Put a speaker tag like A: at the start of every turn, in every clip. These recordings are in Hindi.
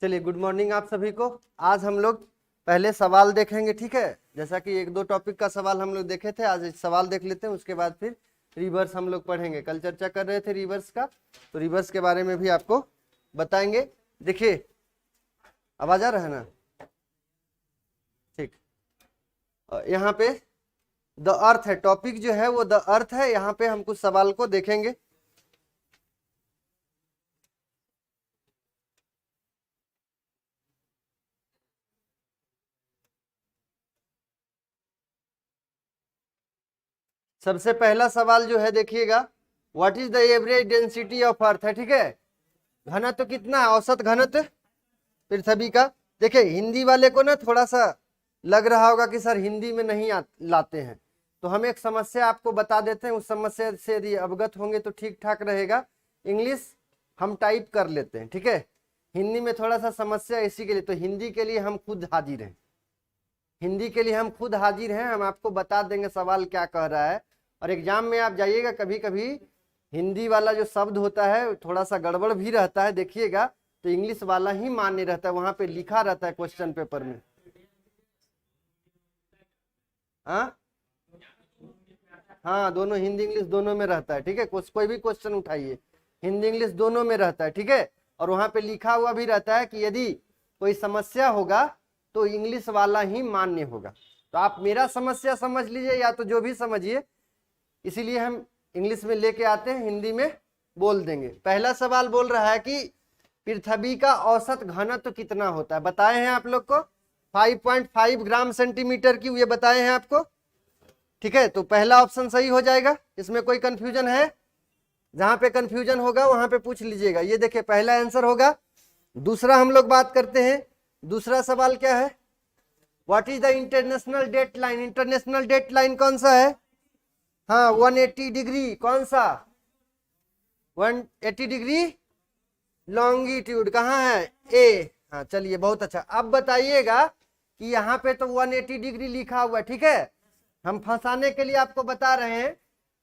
A: चलिए, गुड मॉर्निंग आप सभी को। आज हम लोग पहले सवाल देखेंगे, ठीक है। जैसा कि एक दो टॉपिक का सवाल हम लोग देखे थे, आज सवाल देख लेते हैं, उसके बाद फिर रिवर्स हम लोग पढ़ेंगे। कल चर्चा कर रहे थे रिवर्स का, तो रिवर्स के बारे में भी आपको बताएंगे। देखिए, आवाज आ रहा है ना? ठीक। यहाँ पे द अर्थ है, टॉपिक जो है वो द अर्थ है। यहाँ पे हम कुछ सवाल को देखेंगे। सबसे पहला सवाल जो है, देखिएगा, what is the average density of earth है, ठीक है। घनत्व कितना है, औसत घनत्व पृथ्वी का। देखिए, हिंदी वाले को ना थोड़ा सा लग रहा होगा कि सर हिंदी में नहीं लाते हैं, तो हम एक समस्या आपको बता देते हैं। उस समस्या से यदि अवगत होंगे तो ठीक ठाक रहेगा। इंग्लिश हम टाइप कर लेते हैं, ठीक है। हिंदी में थोड़ा सा समस्या इसी के लिए, तो हिंदी के लिए हम खुद हाजिर हैं। हिंदी के लिए हम खुद हाजिर हैं। हम आपको बता देंगे सवाल क्या कह रहा है। और एग्जाम में आप जाइएगा, कभी कभी हिंदी वाला जो शब्द होता है थोड़ा सा गड़बड़ भी रहता है, देखिएगा, तो इंग्लिश वाला ही मान्य रहता है, वहां पे लिखा रहता है क्वेश्चन पेपर में। हाँ, दोनों हिंदी इंग्लिश दोनों में रहता है, ठीक है। कोई भी क्वेश्चन उठाइए, हिंदी इंग्लिश दोनों में रहता है, ठीक है। और वहां पे लिखा हुआ भी रहता है कि यदि कोई समस्या होगा तो इंग्लिश वाला ही मान्य होगा। तो आप मेरा समस्या समझ लीजिए या तो जो भी समझिए, इसीलिए हम इंग्लिश में लेके आते हैं, हिंदी में बोल देंगे। पहला सवाल बोल रहा है कि पृथ्वी का औसत घनत्व कितना होता है। बताए हैं आप लोग को 5.5 ग्राम सेंटीमीटर की, ये बताए हैं आपको, ठीक है। तो पहला ऑप्शन सही हो जाएगा, इसमें कोई कंफ्यूजन है? जहां पे कंफ्यूजन होगा वहां पे पूछ लीजिएगा। ये देखिए, पहला आंसर होगा। दूसरा हम लोग बात करते हैं। दूसरा सवाल क्या है, what is the international date line. International date line कौन सा है? हाँ, 180 डिग्री। कौन सा? 180 डिग्री लॉन्गिट्यूड कहाँ है? ए। हाँ, चलिए, बहुत अच्छा। अब बताइएगा कि यहाँ पे तो 180 डिग्री लिखा हुआ है, ठीक है। हम फंसाने के लिए आपको बता रहे हैं,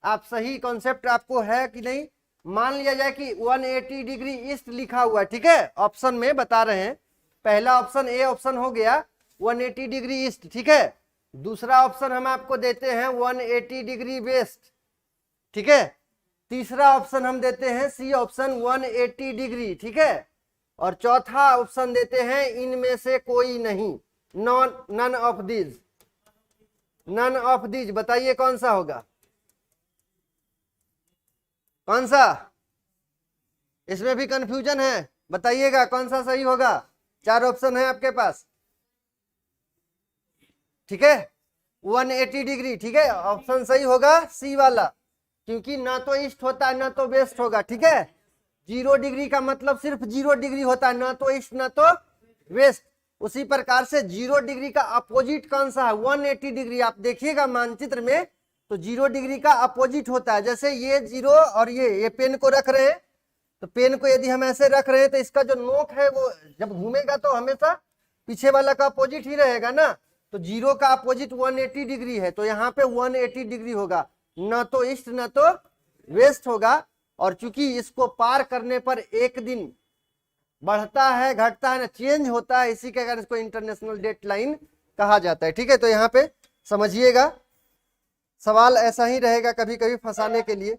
A: आप सही कॉन्सेप्ट आपको है कि नहीं। मान लिया जाए कि 180 डिग्री ईस्ट लिखा हुआ है, ठीक है। ऑप्शन में बता रहे हैं, पहला ऑप्शन ए ऑप्शन हो गया 180 डिग्री ईस्ट, ठीक है। दूसरा ऑप्शन हम आपको देते हैं 180 डिग्री वेस्ट, ठीक है। तीसरा ऑप्शन हम देते हैं सी ऑप्शन 180 डिग्री, ठीक है। और चौथा ऑप्शन देते हैं इनमें से कोई नहीं, none of these. None of these, बताइए कौन सा होगा? कौन सा? इसमें भी कंफ्यूजन है, बताइएगा कौन सा सही होगा। 4 ऑप्शन है आपके पास, ठीक है। 180 डिग्री, ठीक है। ऑप्शन सही होगा सी वाला, क्योंकि ना तो ईस्ट होता है ना तो वेस्ट होगा, ठीक है। 0 डिग्री का मतलब सिर्फ 0 डिग्री होता है, ना तो ईस्ट ना तो वेस्ट। उसी प्रकार से 0 डिग्री का अपोजिट कौन सा है? 180 डिग्री। आप देखिएगा मानचित्र में, तो 0 डिग्री का अपोजिट होता है। जैसे ये 0 और ये पेन को रख रहे हैं, तो पेन को यदि हम ऐसे रख रहे हैं तो इसका जो नोक है वो जब घूमेगा तो हमेशा पीछे वाला का अपोजिट ही रहेगा ना। तो 0 का अपोजिट 180 डिग्री है, तो यहाँ पे 180 डिग्री होगा, ना तो ईस्ट ना तो वेस्ट होगा। और चूंकि इसको पार करने पर एक दिन बढ़ता है घटता है ना, चेंज होता है, इसी के कारण इसको इंटरनेशनल डेट लाइन कहा जाता है, ठीक है। तो यहाँ पे समझिएगा, सवाल ऐसा ही रहेगा कभी कभी फंसाने के लिए।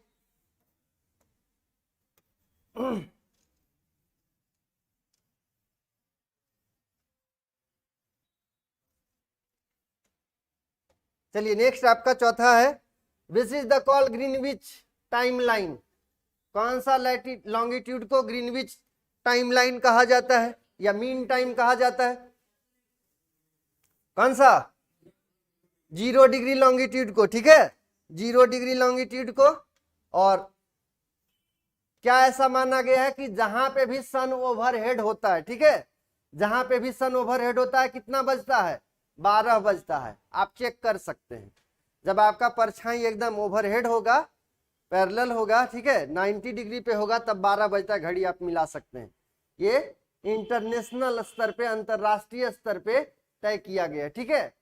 A: चलिए, नेक्स्ट आपका चौथा है, which is the call Greenwich time line. कौन सा लॉन्गिट्यूड को ग्रीनविच टाइम लाइन कहा जाता है या मीन टाइम कहा जाता है? कौन सा? 0 डिग्री लॉन्गिट्यूड को, ठीक है। 0 डिग्री लॉन्गिट्यूड को। और क्या ऐसा माना गया है कि जहां पे भी सन ओवरहेड होता है, ठीक है, जहां पे भी सन ओवरहेड होता है, कितना बजता है? 12 बजता है। आप चेक कर सकते हैं, जब आपका परछाई एकदम ओवरहेड होगा, पैरेलल होगा, ठीक है, 90 डिग्री पे होगा, तब 12 बजता है, घड़ी आप मिला सकते हैं। ये इंटरनेशनल स्तर पे, अंतरराष्ट्रीय स्तर पे तय किया गया है, ठीक है।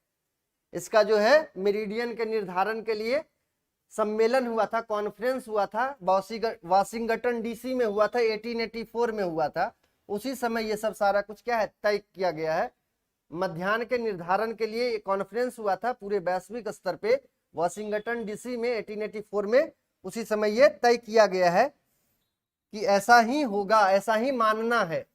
A: इसका जो है मेरिडियन के निर्धारण के लिए सम्मेलन हुआ था, कॉन्फ्रेंस हुआ था, वाशिंगटन डीसी में हुआ था, 1884 में हुआ था। उसी समय ये सब सारा कुछ क्या है तय किया गया है। मध्याह्न के निर्धारण के लिए कॉन्फ्रेंस हुआ था पूरे वैश्विक स्तर पे वाशिंगटन डीसी में 1884 में, उसी समय ये तय किया गया है कि ऐसा ही होगा, ऐसा ही मानना है।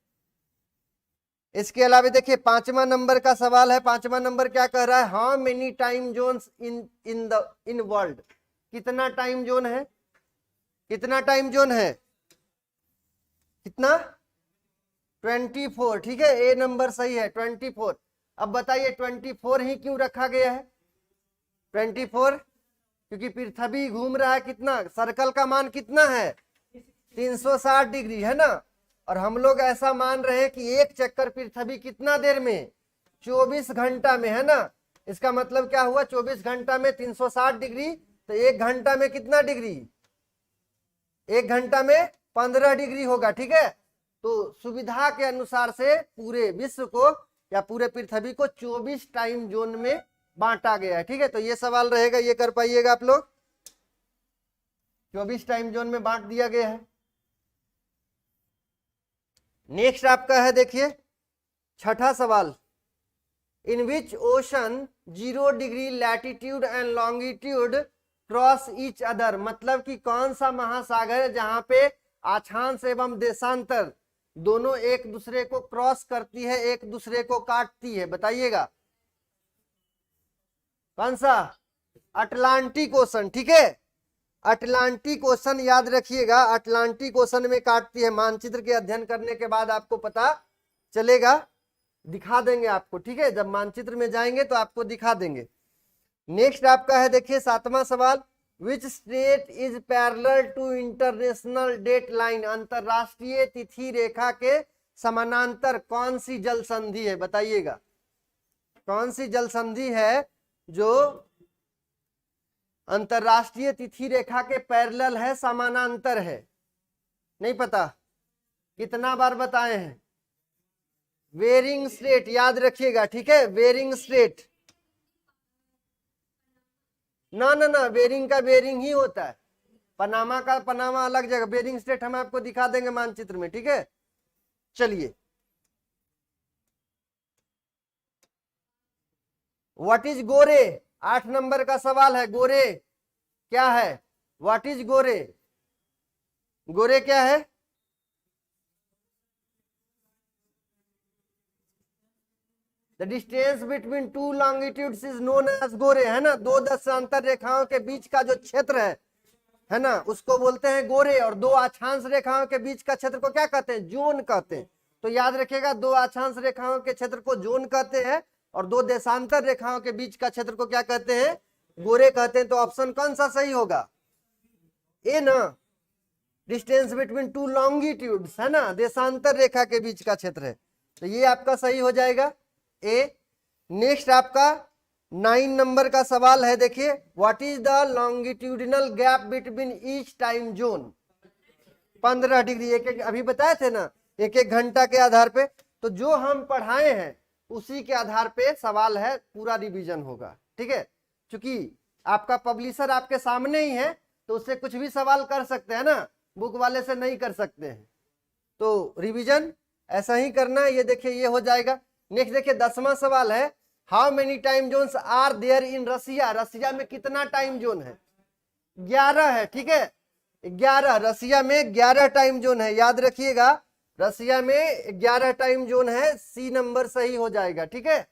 A: इसके अलावा देखिए 5वां नंबर का सवाल है। 5वां नंबर क्या कह रहा है, how many time Jones in world, कितना टाइम जोन है, कितना टाइम जोन है, कितना 24, ठीक है, ए नंबर सही है 24। अब बताइए 24 ही क्यों रखा गया है 24, क्योंकि पृथ्वी घूम रहा है कितना, सर्कल का मान कितना है 360 डिग्री है ना, और हम लोग ऐसा मान रहे हैं कि एक चक्कर पृथ्वी कितना देर में 24 घंटा में है ना। इसका मतलब क्या हुआ, 24 घंटा में 360 डिग्री, तो एक घंटा में कितना डिग्री, एक घंटा में 15 डिग्री होगा, ठीक है। तो सुविधा के अनुसार से पूरे विश्व को या पूरे पृथ्वी को 24 टाइम जोन में बांटा गया है, ठीक है। तो ये सवाल रहेगा, ये कर पाइएगा आप लोग, 24 टाइम जोन में बांट दिया गया है। नेक्स्ट आपका है देखिए 6ठा सवाल, in which ocean 0 degree latitude and longitude cross each other, मतलब कि कौन सा महासागर है जहां पे अक्षांश एवं देशांतर दोनों एक दूसरे को क्रॉस करती है, एक दूसरे को काटती है, बताइएगा कौन सा, अटलांटिक ओशन, ठीक है। अटलांटिक ओशन याद रखिएगा, अटलांटिक ओशन में काटती है। मानचित्र के अध्ययन करने के बाद आपको पता चलेगा, दिखा देंगे आपको, ठीक है, जब मानचित्र में जाएंगे तो आपको दिखा देंगे। नेक्स्ट आपका है देखिए 7वां सवाल, which state is parallel to international date line, अंतरराष्ट्रीय तिथि रेखा के समानांतर कौन सी जल संधि है, बताइएगा कौन सी जल संधि है जो अंतरराष्ट्रीय तिथि रेखा के पैरेलल है, समानांतर है, नहीं पता, कितना बार बताए हैं, बेरिंग स्ट्रेट, याद रखिएगा, ठीक है, बेरिंग स्ट्रेट, ना बेरिंग का बेरिंग ही होता है, पनामा का पनामा अलग जगह, बेरिंग स्ट्रेट हम आपको दिखा देंगे मानचित्र में, ठीक है। चलिए, व्हाट इज गोरे, 8 नंबर का सवाल है, गोरे क्या है, व्हाट इज गोरे, गोरे क्या है, the distance between 2 longitudes is known as gore, है ना, 2 दशांतर रेखाओं के बीच का जो क्षेत्र है ना, उसको बोलते हैं गोरे, और 2 अक्षांश रेखाओं के बीच का क्षेत्र को क्या कहते हैं, जोन कहते हैं। तो याद रखिएगा 2 अक्षांश रेखाओं के क्षेत्र को जोन कहते हैं, और 2 देशांतर रेखाओं के बीच का क्षेत्र को क्या कहते हैं, गोरे कहते हैं। तो ऑप्शन कौन सा सही होगा, ए ना, डिस्टेंस बिटवीन 2 लॉन्गिट्यूड्स, है ना, देशांतर रेखा के बीच का क्षेत्र है, तो ये आपका सही हो जाएगा ए। नेक्स्ट आपका 9 नंबर का सवाल है देखिए, what is the longitudinal gap between each time zone, 15 degree, एक अभी बताए थे ना, एक घंटा के आधार पे। तो जो हम पढ़ाए हैं उसी के आधार पे सवाल है, पूरा रिवीजन होगा, ठीक है। क्योंकि आपका पब्लिशर आपके सामने ही है, तो उससे कुछ भी सवाल कर सकते हैं ना, बुक वाले से नहीं कर सकते हैं, तो रिवीजन ऐसा ही करना है। ये देखिए ये हो जाएगा। नेक्स्ट देखिए 10वां सवाल है, how many time zones are there in Russia, Russia में कितना टाइम जोन है, 11 है, ठीक है, 11, रसिया में 11 टाइम जोन है, याद रखिएगा रसिया में 11 टाइम जोन है, सी नंबर सही हो जाएगा, ठीक है।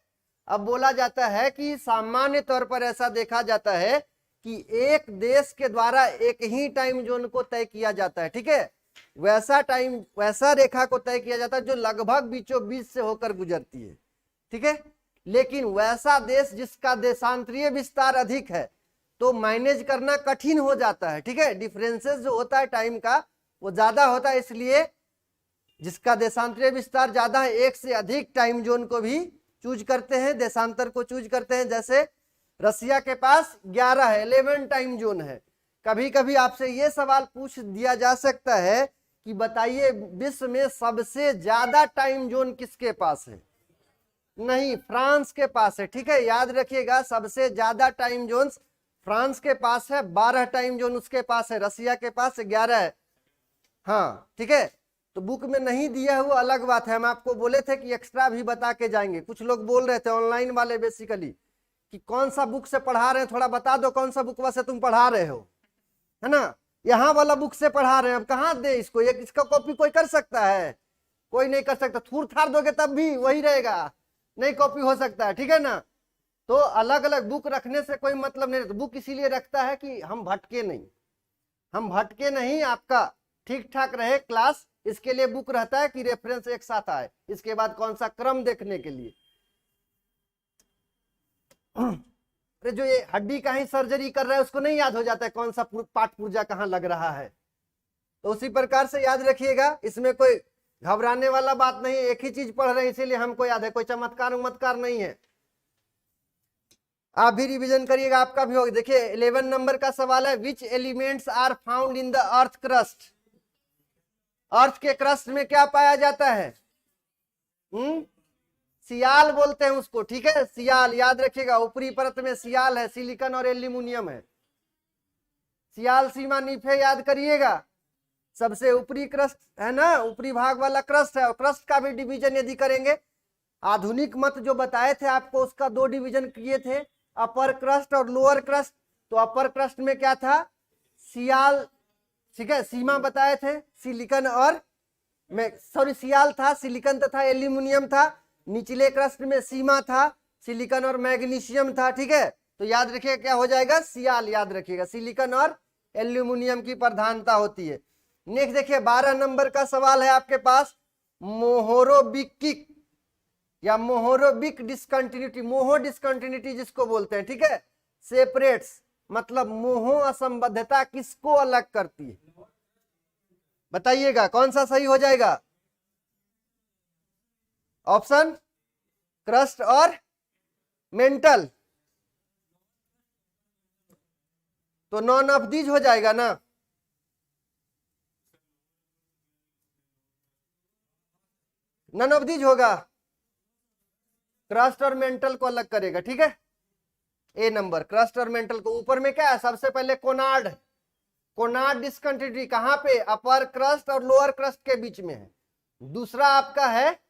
A: अब बोला जाता है कि सामान्य तौर पर ऐसा देखा जाता है कि एक देश के द्वारा एक ही टाइम जोन को तय किया जाता है, ठीक है, वैसा रेखा को तय किया जाता है जो लगभग बीचों बीच से होकर गुजरती है, ठीक है। लेकिन वैसा देश जिसका देशांतरीय विस्तार अधिक है तो मैनेज करना कठिन हो जाता है, ठीक है, डिफरेंसेस जो होता है टाइम का वो ज्यादा होता है, इसलिए जिसका देशांतरीय विस्तार ज्यादा है एक से अधिक टाइम जोन को भी चूज करते हैं, देशांतर को चूज करते हैं। जैसे रसिया के पास 11 है, 11 टाइम जोन है। कभी कभी आपसे ये सवाल पूछ दिया जा सकता है कि बताइए विश्व में सबसे ज्यादा टाइम जोन किसके पास है, नहीं, फ्रांस के पास है, ठीक है, याद रखिएगा सबसे ज्यादा टाइम जोन फ्रांस के पास है, 12 टाइम जोन उसके पास है, रसिया के पास 11 है, हाँ, ठीक है। तो बुक में नहीं दिया है वो अलग बात है, हम आपको बोले थे कि एक्स्ट्रा भी बता के जाएंगे। कुछ लोग बोल रहे थे ऑनलाइन वाले बेसिकली कि कौन सा बुक से पढ़ा रहे हैं, थोड़ा बता दो कौन सा बुक से तुम पढ़ा रहे हो, है ना। यहाँ वाला बुक से पढ़ा रहे हैं, अब कहाँ दे इसको, इसका कॉपी कोई कर सकता है? कोई नहीं कर सकता। थूर थार दोगे तब भी वही रहेगा, नहीं कॉपी हो सकता है, ठीक है ना। तो अलग अलग बुक रखने से कोई मतलब नहीं। तो बुक इसीलिए रखता है कि हम भटके नहीं, हम भटके नहीं, आपका ठीक ठाक रहे क्लास, इसके लिए बुक रहता है कि रेफरेंस एक साथ आए, इसके बाद कौन सा क्रम देखने के लिए। अरे जो ये हड्डी का ही सर्जरी कर रहा है उसको नहीं याद हो जाता है कौन सा पाठ पुर्जा कहाँ लग रहा है। तो उसी प्रकार से याद रखिएगा, इसमें कोई घबराने वाला बात नहीं, एक ही चीज पढ़ रहे हैं इसीलिए हमको याद है, कोई चमत्कार उमत्कार नहीं है। आप भी रिवीजन करिएगा, आपका भी होगा। देखिए 11 नंबर का सवाल है, which elements are found in the earth crust. Earth के क्रस्ट में क्या पाया जाता है? सियाल बोलते हैं उसको, ठीक है, सियाल याद रखिएगा। ऊपरी परत में सियाल है, सिलिकॉन और एल्यूमिनियम है। सियाल सीमा नीफे याद करिएगा, सबसे ऊपरी क्रस्ट है ना, ऊपरी भाग वाला क्रस्ट है। और क्रस्ट का भी डिवीजन यदि करेंगे, आधुनिक मत जो बताए थे आपको उसका 2 डिवीजन किए थे, अपर क्रस्ट और लोअर क्रस्ट। तो अपर क्रस्ट में क्या था? सियाल, ठीक है, सीमा बताए थे, सिलिकॉन और सियाल था, सिलिकॉन तथा एल्यूमिनियम था। निचले क्रस्ट में सीमा था, सिलिकॉन और मैग्नीशियम था, ठीक है। तो याद रखिएगा क्या हो जाएगा? सियाल याद रखिएगा, सिलिकॉन और एल्यूमिनियम की प्रधानता होती है। नेक्स्ट देखिए 12 नंबर का सवाल है आपके पास, मोहोरोबिक या मोहोरोबिक डिस्कंटिन्यूटी, मोहो डिस्कंटिन्यूटी जिसको बोलते हैं, ठीक है, सेपरेट्स मतलब मोहो असंबद्धता किसको अलग करती है? बताइएगा कौन सा सही हो जाएगा? ऑप्शन क्रस्ट और मेंटल, तो नॉन ऑफ दीज हो जाएगा ना। नन ऑफ दीज होगा, क्रस्ट और मेंटल को अलग करेगा, ठीक है। ए नंबर क्रस्ट और मेंटल को। ऊपर में क्या है? सबसे पहले कोनार्ड, कोनार्ड डिस्कंटिन्यूटी कहां पे? अपर क्रस्ट और लोअर क्रस्ट के बीच में है। दूसरा आपका है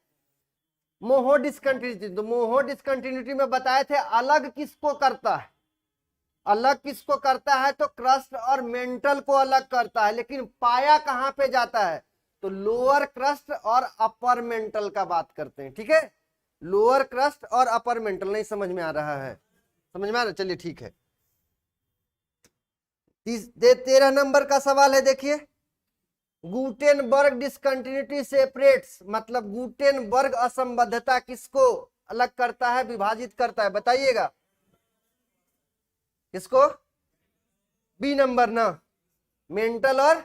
A: मोहो डिस्कंटिन्यूटी। तो मोहो डिस्कंटिन्यूटी में बताए थे अलग किसको करता है, अलग किसको करता है? तो क्रस्ट और मेंटल को अलग करता है, लेकिन पाया कहां पे जाता है? तो लोअर क्रस्ट और अपर मेंटल का बात करते हैं, ठीक है। लोअर क्रस्ट और अपर मेंटल, नहीं समझ में आ रहा है? समझ में आ रहा, चलिए ठीक है। 13 नंबर का सवाल है, देखिए गुटेनबर्ग डिस्कंटिन्यूटी सेपरेट्स मतलब गुटेनबर्ग असंबद्धता किसको अलग करता है, विभाजित करता है? बताइएगा किसको? बी नंबर ना, मेंटल और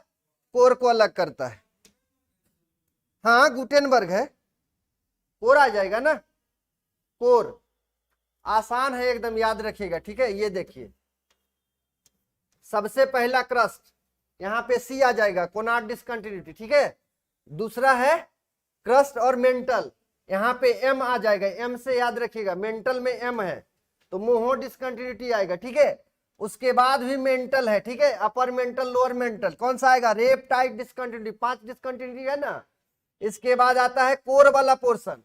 A: कोर को अलग करता है। हाँ गुटेनबर्ग है, कोर आ जाएगा ना, कोर आसान है एकदम, याद रखिएगा, ठीक है। ये देखिए सबसे पहला क्रस्ट, यहाँ पे सी आ जाएगा, कोनार्ड डिस्कंटिन्यूटी, ठीक है। दूसरा है क्रस्ट और मेंटल, यहाँ पे एम आ जाएगा, एम से याद रखिएगा, मेंटल में एम है तो मोहो डिस्कंटिन्यूटी आएगा, ठीक है। उसके बाद भी मेंटल है, ठीक है, अपर मेंटल लोअर मेंटल, कौन सा आएगा? रेपटाइड डिस्कंटिन्यूटी, 5 डिस्कंटिन्यूटी है ना। इसके बाद आता है कोर वाला पोर्शन,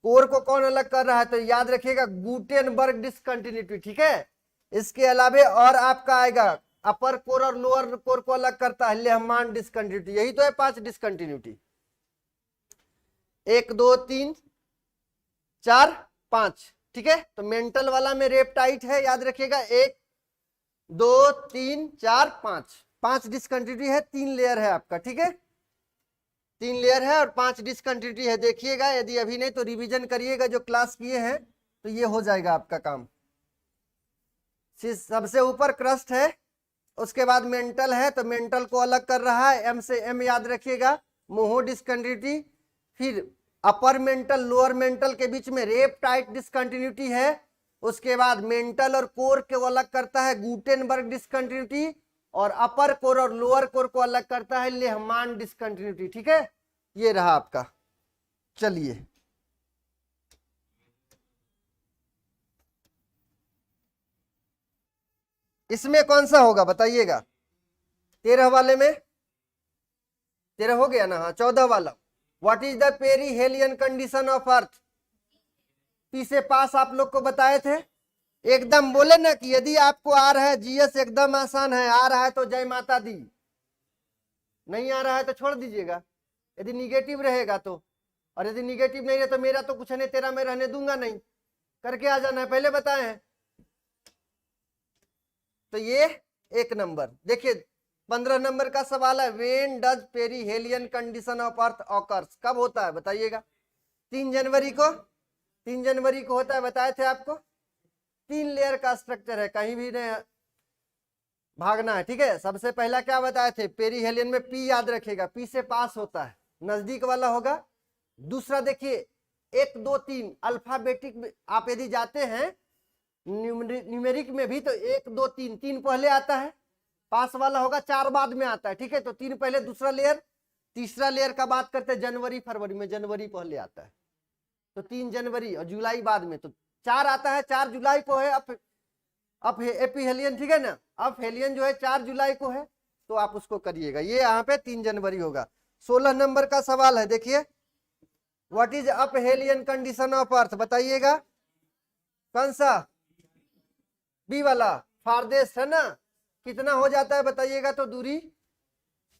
A: कोर को कौन अलग कर रहा है? तो याद रखिएगा गुटेनबर्ग डिस्कंटिन्यूटी, ठीक है। इसके अलावे और आपका आएगा अपर कोर और लोअर कोर को अलग करता है लेहमान डिस्कंटिन्यूटी, यही तो है 5 डिस्कंटिन्यूटी, 1 2 3 4 5, ठीक है। तो मेंटल वाला में रेपटाइट है, याद रखिएगा 1 2 3 4 5 डिस्कंटिन्यूटी है, 3 लेयर है आपका, ठीक है, 3 लेयर है और 5 डिस्कंटिन्यूटी है। देखिएगा यदि अभी नहीं तो रिवीजन करिएगा, जो क्लास किए हैं तो ये हो जाएगा आपका काम। सबसे ऊपर क्रस्ट है, उसके बाद मेंटल है, तो मेंटल को अलग कर रहा है, एम से एम याद रखिएगा, मोहो डिस्कंटिन्यूटी। फिर अपर मेंटल लोअर मेंटल के बीच में रेपटाइट डिस्कंटिन्यूटी है। उसके बाद मेंटल और कोर को अलग करता है गुटेनबर्ग डिस्कंटिन्यूटी, और अपर कोर और लोअर कोर को अलग करता है लेहमान डिस्कंटिन्यूटी, ठीक है। ये रहा आपका। चलिए इसमें कौन सा होगा बताइएगा? 13 वाले में 13 हो गया ना, हाँ 14 वाला। What is the perihelion condition of earth? P से पास आप लोग को बताए थे, एकदम बोले ना कि यदि आपको आ रहा है जीएस एकदम आसान है, आ रहा है तो जय माता दी, नहीं आ रहा है तो छोड़ दीजिएगा, यदि निगेटिव रहेगा तो, और यदि निगेटिव नहीं है तो मेरा तो कुछ नहीं, तेरा मैं रहने दूंगा नहीं, करके आ जाना है, पहले बताए हैं। तो ये 1 नंबर। देखिए 15 नंबर का सवाल है, when does perihelion condition of earth occurs? कब होता है बताइएगा? 3 जनवरी को, 3 जनवरी को होता है, बताए थे आपको। 3 लेयर का स्ट्रक्चर है, कहीं भी नहीं भागना है, ठीक है। सबसे पहला क्या बताए थे, पेरीहेलियन में पी याद रखेगा, पी से पास होता है, नजदीक वाला होगा। दूसरा देखिए 1 2 3 अल्फाबेटिक, आप यदि जाते हैं न्यूमेरिक में भी तो 1 2 3, 3 पहले आता है, पास वाला होगा 4 बाद में आता है, ठीक है। तो 3 पहले, दूसरा लेयर, तीसरा लेयर का बात करते हैं जनवरी फरवरी में, जनवरी पहले आता है तो 3 जनवरी, और जुलाई बाद में, तो 4 आता है, 4 जुलाई को है अप एपीहेलियन, ठीक है ना। अपहेलियन जो है 4 जुलाई को है, तो आप उसको करिएगा, ये यहाँ पे 3 जनवरी होगा। 16 नंबर का सवाल है, देखिए what is aphelion condition of earth? बताइएगा कौन सा? बी वाला, फारदेस्ट है ना। कितना हो जाता है बताइएगा? तो दूरी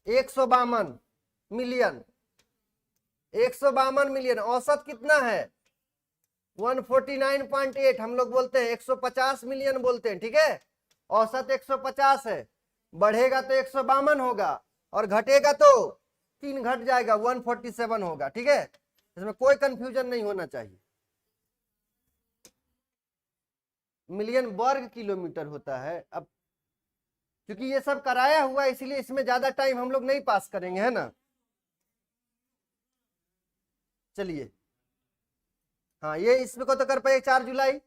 A: 152 मिलियन, 152 मिलियन। औसत कितना है? 149.8, हम लोग बोलते हैं 150 मिलियन बोलते हैं, ठीक है। औसत 150 है, बढ़ेगा तो 152 होगा, और घटेगा तो 3 घट जाएगा, 147 होगा, ठीक है। इसमें कोई कंफ्यूजन नहीं होना चाहिए। मिलियन वर्ग किलोमीटर होता है। अब क्योंकि ये सब कराया हुआ है इसलिए इसमें ज्यादा टाइम हम लोग नहीं पास करेंगे, है ना। चलिए, हाँ ये इसमें को तो कर पाए 4 जुलाई,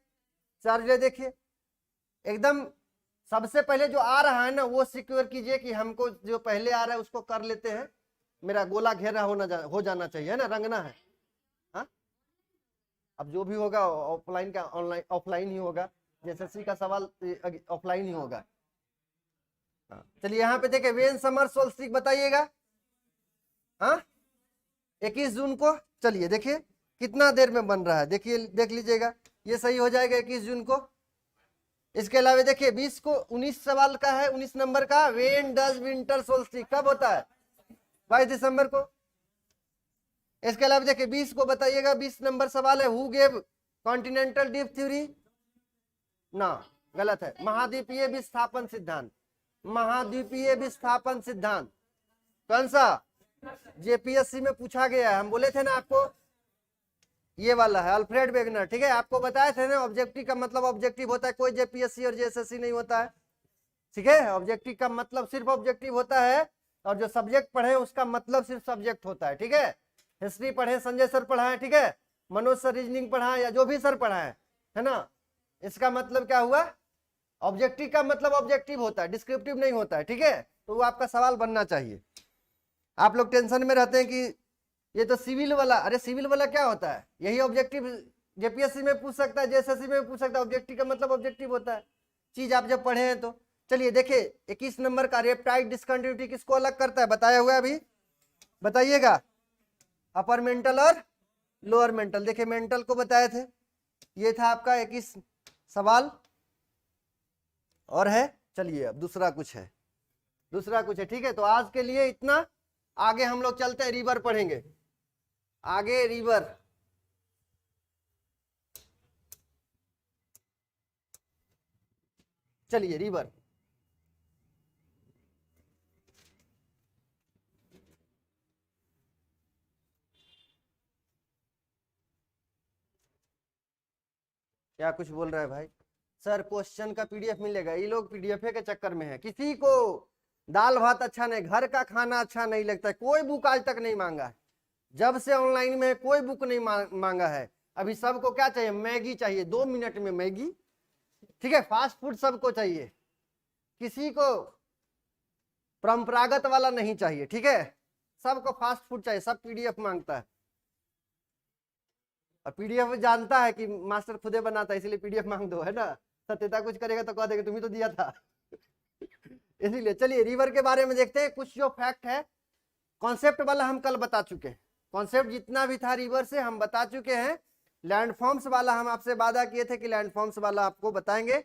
A: 4 जुलाई देखिए एकदम सबसे पहले जो आ रहा है ना वो सिक्योर कीजिए कि हमको जो पहले आ रहा है उसको कर लेते हैं। मेरा गोला घेरा हो जाना चाहिए, है ना, रंगना है। हाँ अब जो भी होगा ऑफलाइन का ऑनलाइन, ऑफलाइन ही होगा, एसएससी का सवाल ऑफलाइन ही होगा। चलिए यहाँ पे देखे वेन समर सोल्स्टिस बताइएगा, हाँ 21 जून को। चलिए देखिए कितना देर में बन रहा है, देखिए देख लीजिएगा, ये सही हो जाएगा 21 जून को। इसके अलावा देखिए 20 को 19 सवाल का है, 19 नंबर का, वेन डज विंटर सोल्स्टिस कब होता है? 22 दिसंबर को। इसके अलावा देखिए 20 को बताइएगा, 20 नंबर सवाल है, who gave continental drift theory? ना, गलत है, महाद्वीपीय विस्थापन सिद्धांत, महाद्वीपीय विस्थापन सिद्धांत। कौन सा? जेपीएससी में पूछा गया है, हम बोले थे ना आपको, ये वाला है अल्फ्रेड वेगनर, ठीक है। आपको बताए थे ना ऑब्जेक्टिव का मतलब ऑब्जेक्टिव होता है, कोई जेपीएससी और जेएसएससी नहीं होता है, ठीक है। ऑब्जेक्टिव का मतलब सिर्फ ऑब्जेक्टिव होता है, और जो सब्जेक्ट पढ़े उसका मतलब सिर्फ सब्जेक्ट होता है, ठीक है। हिस्ट्री पढ़े, संजय सर पढ़ाए, ठीक है, मनोज सर रीजनिंग पढ़ाए, या जो भी सर पढ़ाए, है ना, इसका मतलब क्या हुआ? ऑब्जेक्टिव का मतलब ऑब्जेक्टिव होता है, डिस्क्रिप्टिव नहीं होता है, ठीक है। तो वो आपका सवाल बनना चाहिए। आप लोग टेंशन में रहते हैं कि ये तो सिविल वाला, अरे सिविल वाला क्या होता है? यही ऑब्जेक्टिव जेपीएससी में पूछ सकता है, जेएसएससी में पूछ सकता है। ऑब्जेक्टिव का मतलब ऑब्जेक्टिव होता है, चीज आप जब पढ़े हैं तो। चलिए देखिए 21 नंबर का, रेप्टाइड डिसकंटिन्यूटी किसको अलग करता है? बताया हुआ है अभी, बताइएगा। अपर मेंटल और लोअर मेंटल। देखिए मेंटल को बताए थे, ये था आपका 21 सवाल, और है। चलिए अब दूसरा कुछ है, दूसरा कुछ है, ठीक है। तो आज के लिए इतना, आगे हम लोग चलते हैं, रिवर पढ़ेंगे आगे, रिवर। चलिए रिवर, क्या कुछ बोल रहा है भाई? सर क्वेश्चन का पीडीएफ मिलेगा, ये लोग पीडीएफ के चक्कर में है। किसी को दाल भात अच्छा नहीं, घर का खाना अच्छा नहीं लगता है, कोई बुक आज तक नहीं मांगा है। जब से ऑनलाइन में कोई बुक नहीं मांगा है। अभी सबको क्या चाहिए? मैगी चाहिए, 2 मिनट में मैगी, ठीक है। फास्ट फूड सबको चाहिए, किसी को परंपरागत वाला नहीं चाहिए, ठीक है। सबको फास्ट फूड चाहिए, सब पीडीएफ मांगता है। और पीडीएफ जानता है कि मास्टर खुदे बनाता है, इसलिए पीडीएफ मांग दो, है ना। सत्यता कुछ करेगा तो कह देगा तुम्ही तो दिया था। इसीलिए चलिए रिवर के बारे में देखते हैं कुछ जो फैक्ट है, कॉन्सेप्ट वाला हम कल बता चुके हैं, कॉन्सेप्ट जितना भी था रिवर से हम बता चुके हैं। लैंडफॉर्म्स वाला हम आपसे वादा किए थे कि लैंडफॉर्म्स वाला आपको बताएंगे,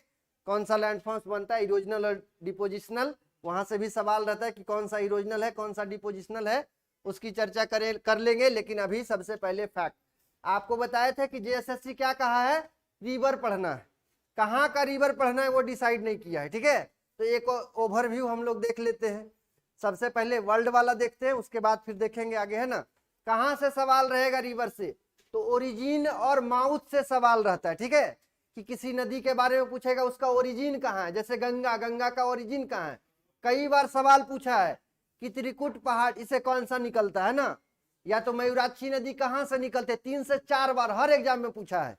A: कौन सा लैंडफॉर्म्स बनता है, इरोजनल और डिपोजिशनल। वहां से भी सवाल रहता है कि कौन सा इरोजनल है कौन सा डिपोजिशनल है, उसकी चर्चा कर लेंगे। लेकिन अभी सबसे पहले फैक्ट आपको बताए थे कि जेएसएससी क्या कहा है, रिवर पढ़ना है। कहाँ का रिवर पढ़ना है वो डिसाइड नहीं किया है, ठीक है। तो एक ओवरव्यू हम लोग देख लेते हैं। सबसे पहले वर्ल्ड वाला देखते हैं, उसके बाद फिर देखेंगे आगे, है ना। कहाँ से सवाल रहेगा रिवर से, तो ओरिजिन और माउथ से सवाल रहता है, ठीक है। कि किसी नदी के बारे में पूछेगा उसका ओरिजिन कहाँ है, जैसे गंगा, गंगा का ओरिजिन कहाँ है। कई बार सवाल पूछा है कि त्रिकुट पहाड़ इसे कौन सा निकलता है ना, या तो मयूराक्षी नदी कहाँ से निकलते, 3 से 4 बार हर एग्जाम में पूछा है।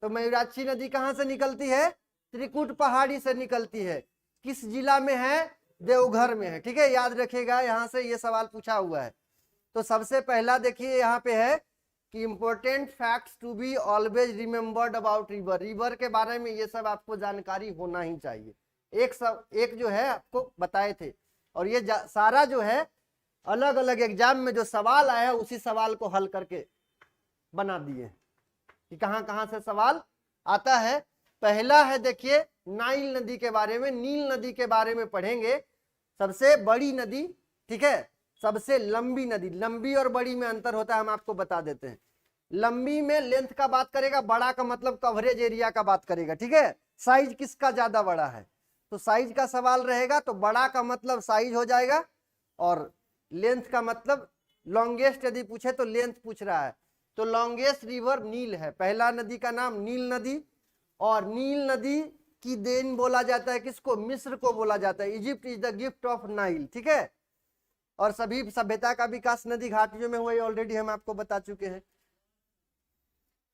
A: तो मयूराक्षी नदी कहाँ से निकलती है, त्रिकुट पहाड़ी से निकलती है। किस जिला में है, देवघर में है, ठीक है। याद रखिएगा, यहाँ से ये सवाल पूछा हुआ है। तो सबसे पहला देखिए यहाँ पे है कि important facts to be always remembered about river. River के बारे में ये सब आपको जानकारी होना ही चाहिए। एक जो है आपको बताए थे, और ये सारा जो है अलग अलग एग्जाम में जो सवाल आया है उसी सवाल को हल करके बना दिए कि कहाँ कहाँ से सवाल आता है। पहला है देखिए नाइल नदी के बारे में, नील नदी के बारे में पढ़ेंगे। सबसे बड़ी नदी, ठीक है, सबसे लंबी नदी। लंबी और बड़ी में अंतर होता है, हम आपको बता देते हैं। लंबी में लेंथ का बात करेगा, बड़ा का मतलब कवरेज एरिया का बात करेगा, ठीक है। साइज किसका ज्यादा बड़ा है, तो साइज का सवाल रहेगा, तो बड़ा का मतलब साइज हो जाएगा, और लेंथ का मतलब लॉन्गेस्ट यदि पूछे तो लेंथ पूछ रहा है। तो लॉन्गेस्ट रिवर नील है। पहला नदी का नाम नील नदी, और नील नदी की देन बोला जाता है किसको, मिस्र को बोला जाता है। Egypt is the gift of Nile, ठीक है। और सभी सभ्यता का विकास नदी घाटियों में हुआ, ऑलरेडी हम आपको बता चुके हैं।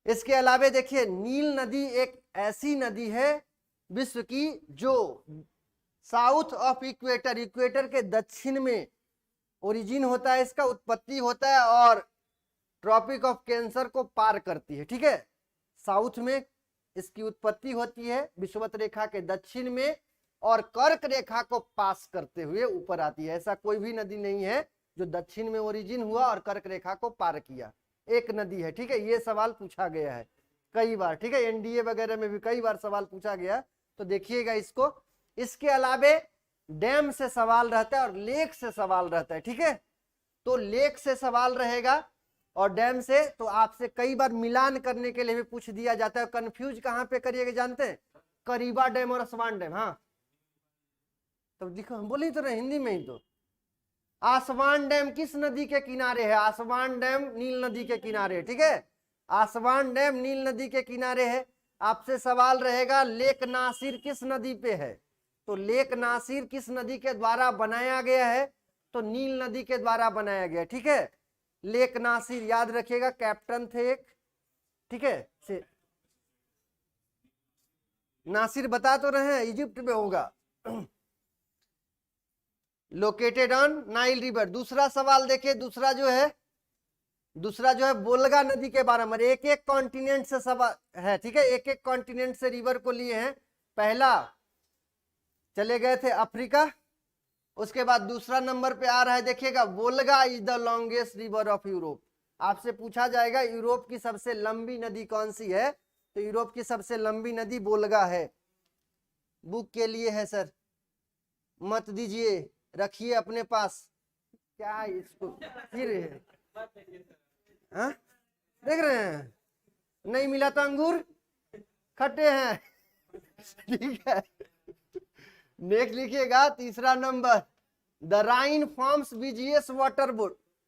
A: इसके अलावा देखिए नील नदी एक ऐसी नदी है विश्व की जो साउथ ऑफ इक्वेटर, इक्वेटर के दक्षिण में ओरिजिन होता है, इसका उत्पत्ति होता है, और ट्रॉपिक ऑफ कैंसर को पार करती है, ठीक है। साउथ में इसकी उत्पत्ति होती है, विषुवत रेखा के दक्षिण में, और कर्क रेखा को पास करते हुए ऊपर आती है। ऐसा कोई भी नदी नहीं है जो दक्षिण में ओरिजिन हुआ और कर्क रेखा को पार किया। एक नदी है, ठीक है। ये सवाल पूछा गया है कई बार, ठीक है। एनडीए वगैरह में भी कई बार सवाल पूछा गया, तो देखिएगा इसको। इसके अलावे डैम से सवाल रहता है और लेक से सवाल रहता है, ठीक है। तो लेक से सवाल रहेगा और डैम से, तो आपसे कई बार मिलान करने के लिए भी पूछ दिया जाता है। कंफ्यूज कहां पे करिएगा जानते हैं, करीबा डैम और आसवान डैम। हाँ तो देखो हम बोले तो हिंदी में ही, तो आसवान डैम किस नदी के किनारे है, आसवान डैम नील नदी के किनारे है, ठीक है। आसवान डैम नील नदी के किनारे है। आपसे सवाल रहेगा लेक नासिर किस नदी पे है, तो लेक नासिर किस नदी के द्वारा बनाया गया है, तो नील नदी के द्वारा बनाया गया, ठीक है। लेक नासिर याद रखिएगा, कैप्टन थे एक, ठीक है। नासिर बता तो रहे हैं, इजिप्ट में होगा। Located on Nile river. दूसरा सवाल देखिए, दूसरा जो है बोलगा नदी के बारे में। एक एक कॉन्टिनेंट से सवाल है, ठीक है। एक एक कॉन्टिनेंट से रिवर को लिए हैं। पहला चले गए थे अफ्रीका, उसके बाद दूसरा नंबर पे आ रहा है देखिएगा, Volga is the longest river of Europe. आपसे पूछा जाएगा यूरोप की सबसे लंबी नदी कौन सी है, तो यूरोप की सबसे लंबी नदी वोल्गा है। बुक के लिए है सर, मत दीजिए, रखिए अपने पास। क्या इसको फिर हाँ? देख रहे हैं, नहीं मिला तो अंगूर खट्टे हैं, ठीक है। नेक्स्ट लिखिएगा तीसरा नंबर, the Rhine forms busiest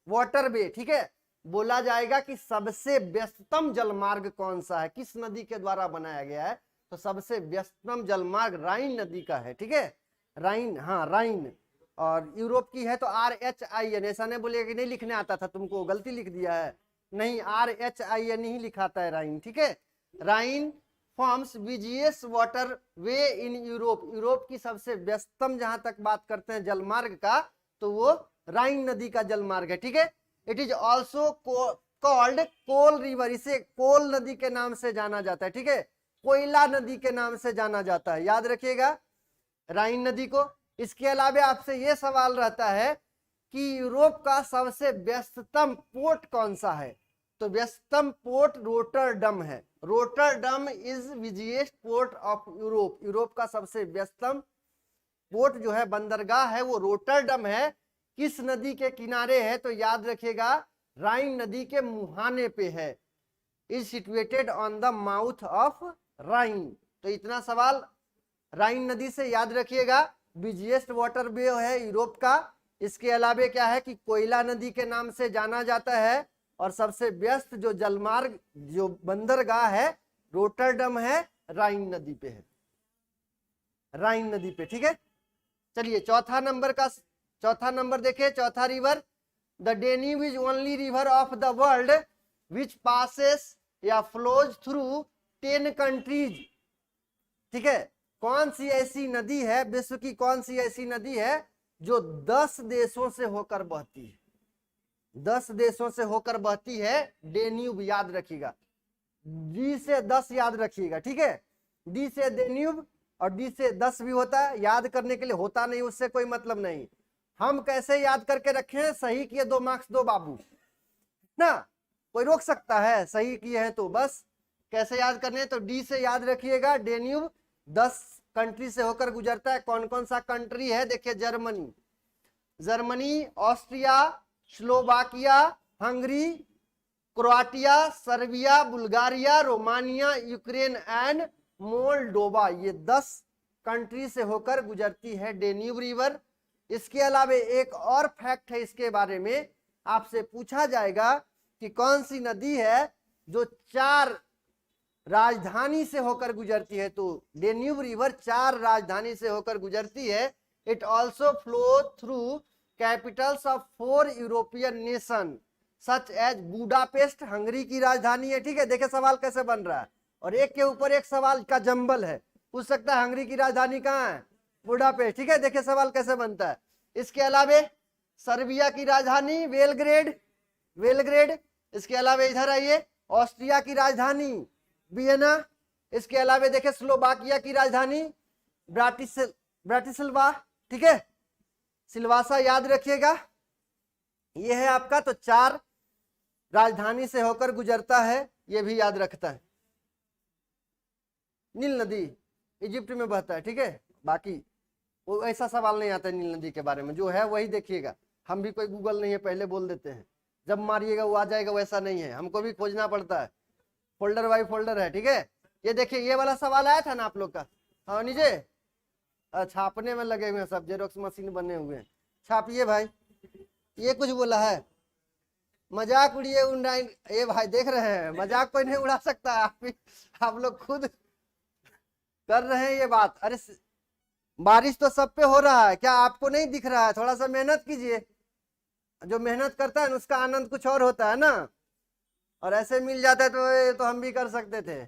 A: waterway, ठीक है। बोला जाएगा कि सबसे व्यस्तम जलमार्ग कौन सा है, किस नदी के द्वारा बनाया गया है, तो सबसे व्यस्तम जलमार्ग राइन नदी का है, ठीक है। राइन, हाँ राइन। और यूरोप की है तो RHIN, ऐसा नहीं बोलिए कि नहीं लिखने आता था तुमको, गलती लिख दिया है, नहीं RHIN ही लिखाता है राइन, ठीक है। Rhine forms busiest waterway in Europe, Europe की सबसे व्यस्तम जहां तक बात करते हैं जलमार्ग का, तो वो राइन नदी का जलमार्ग है, ठीक है। It is also called coal river, इसे कोल नदी के नाम से जाना जाता है, ठीक है। कोयला नदी के नाम से जाना जाता है, याद रखिएगा राइन नदी को। इसके अलावा आपसे ये सवाल रहता है कि यूरोप का सबसे व्यस्ततम पोर्ट कौन सा है? तो व्यस्ततम पोर्ट रोटरडम है। Rotterdam is busiest port of Europe. Europe का सबसे व्यस्ततम पोर्ट जो है, बंदरगाह है, वो रोटरडम है। किस नदी के किनारे है? तो याद रखिएगा, राइन नदी के मुहाने पे है। Is situated on the mouth of Rhine. तो इतना सवाल राइन नदी से याद रखिएगा। बिजिएस्ट वाटर वे है यूरोप का। इसके अलावे क्या है कि कोयला नदी के नाम से जाना जाता है। और सबसे व्यस्त जो जलमार्ग, जो बंदरगाह है, रोटरडम है, राइन नदी पे है, राइन नदी पे। ठीक है, चलिए चौथा नंबर देखिए। चौथा river, the Danube is only river of the world which passes या फ्लोज थ्रू 10 कंट्रीज। ठीक है, कौन सी ऐसी नदी है, विश्व की कौन सी ऐसी नदी है जो 10 देशों से होकर बहती है? 10 देशों से होकर बहती है। डेन्यूब याद रखिएगा, डी से 10 याद रखिएगा। ठीक है, डी से डेन्यूब और डी से 10 भी होता है। याद करने के लिए होता नहीं, उससे कोई मतलब नहीं। हम कैसे याद करके रखे? सही किए 2 मार्क्स दो बाबू ना, कोई रोक सकता है? सही किए हैं तो बस। कैसे याद करने? तो डी से याद रखिएगा। डेन्यूब 10 कंट्री से होकर गुजरता है। कौन कौन सा कंट्री है? देखिए, Germany, Austria, Slovakia, Hungary, Croatia, Serbia, Bulgaria, Romania, Ukraine and Moldova. ये 10 कंट्री से होकर गुजरती है डेन्यूब रिवर। इसके अलावा एक और फैक्ट है इसके बारे में, आपसे पूछा जाएगा कि कौन सी नदी है जो 4 राजधानी से होकर गुजरती है? तो डेन्यूब रिवर 4 राजधानी से होकर गुजरती है। It also flow through capitals of 4 European nation such as Budapest, Hungary की राजधानी है। ठीक है, देखे सवाल कैसे बन रहा है, और एक के ऊपर एक सवाल का जंबल है। पूछ सकता है हंगरी की राजधानी कहाँ है? बुडापेस्ट। ठीक है, देखे सवाल कैसे बनता है। इसके अलावा सर्बिया की राजधानी वेलग्रेड। इसके अलावा इधर आइए, ऑस्ट्रिया की राजधानी वियना। इसके अलावा देखे स्लोवाकिया की राजधानी ब्राटिस्लावा। ठीक है, सिल्वासा याद रखिएगा। ये है आपका, तो 4 राजधानी से होकर गुजरता है, ये भी याद रखता है। नील नदी इजिप्ट में बहता है। ठीक है, बाकी वो ऐसा सवाल नहीं आता है नील नदी के बारे में, जो है वही देखिएगा। हम भी कोई गूगल नहीं है, पहले बोल देते हैं, जब मारिएगा वो आ जाएगा, वैसा नहीं है, हमको भी खोजना पड़ता है, फोल्डर बाई फोल्डर है। ठीक है, ये देखिए, ये वाला सवाल आया था ना आप लोग का। हाँ नीचे छापने में लगे हुए हैं सब, जेरोक्स मशीन बने हुए हैं, छापिए भाई। ये कुछ बोला है, मजाक उड़िए उड़ाई। ये भाई देख रहे हैं, मजाक कोई नहीं उड़ा सकता, आप लोग खुद कर रहे हैं ये बात। अरे बारिश तो सब पे हो रहा है, क्या आपको नहीं दिख रहा है? थोड़ा सा मेहनत कीजिए, जो मेहनत करता है ना उसका आनंद कुछ और होता है ना, और ऐसे मिल जाता है तो हम भी कर सकते थे।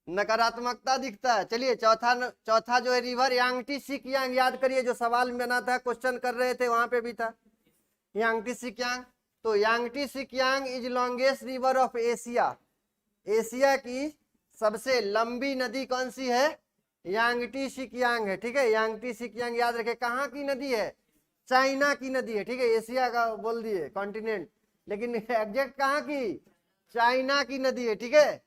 A: नकारात्मकता दिखता है। चलिए चौथा जो है रिवर यांगटी सिकयांग, याद करिए, जो सवाल में बना था, क्वेश्चन कर रहे थे, वहां पे भी था यांगटी सिकयांग। तो Yangtze Kiang is longest river of Asia. Asia की सबसे लंबी नदी कौन सी है? यांगटी सिकयांग है। ठीक है, यांगटी सिकयांग याद रखे। कहाँ की नदी है? चाइना की नदी है। ठीक है, एशिया का बोल दिए कॉन्टिनेंट, लेकिन एग्जैक्ट कहाँ की? चाइना की नदी है। ठीक है,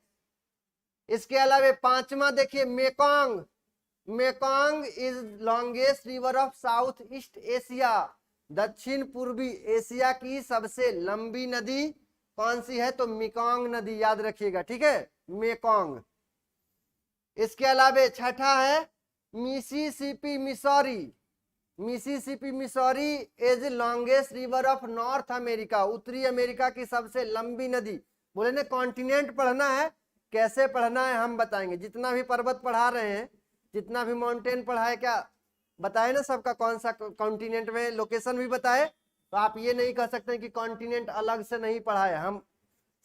A: इसके अलावा 5वां देखिए, Mekong is longest river of south east Asia. दक्षिण पूर्वी एशिया की सबसे लंबी नदी कौन सी है? तो मेकोंग नदी, याद रखिएगा। ठीक है, मेकोंग। इसके अलावा 6ठा है Mississippi Missouri is longest river of north America. उत्तरी अमेरिका की सबसे लंबी नदी। बोले ना कॉन्टिनेंट पढ़ना है, कैसे पढ़ना है हम बताएंगे। जितना भी पर्वत पढ़ा रहे हैं, जितना भी माउंटेन पढ़ाए, क्या बताए ना सबका कौन सा कॉन्टिनेंट में, लोकेशन भी बताए। तो आप ये नहीं कह सकते कि कॉन्टिनेंट अलग से नहीं पढ़ाए, हम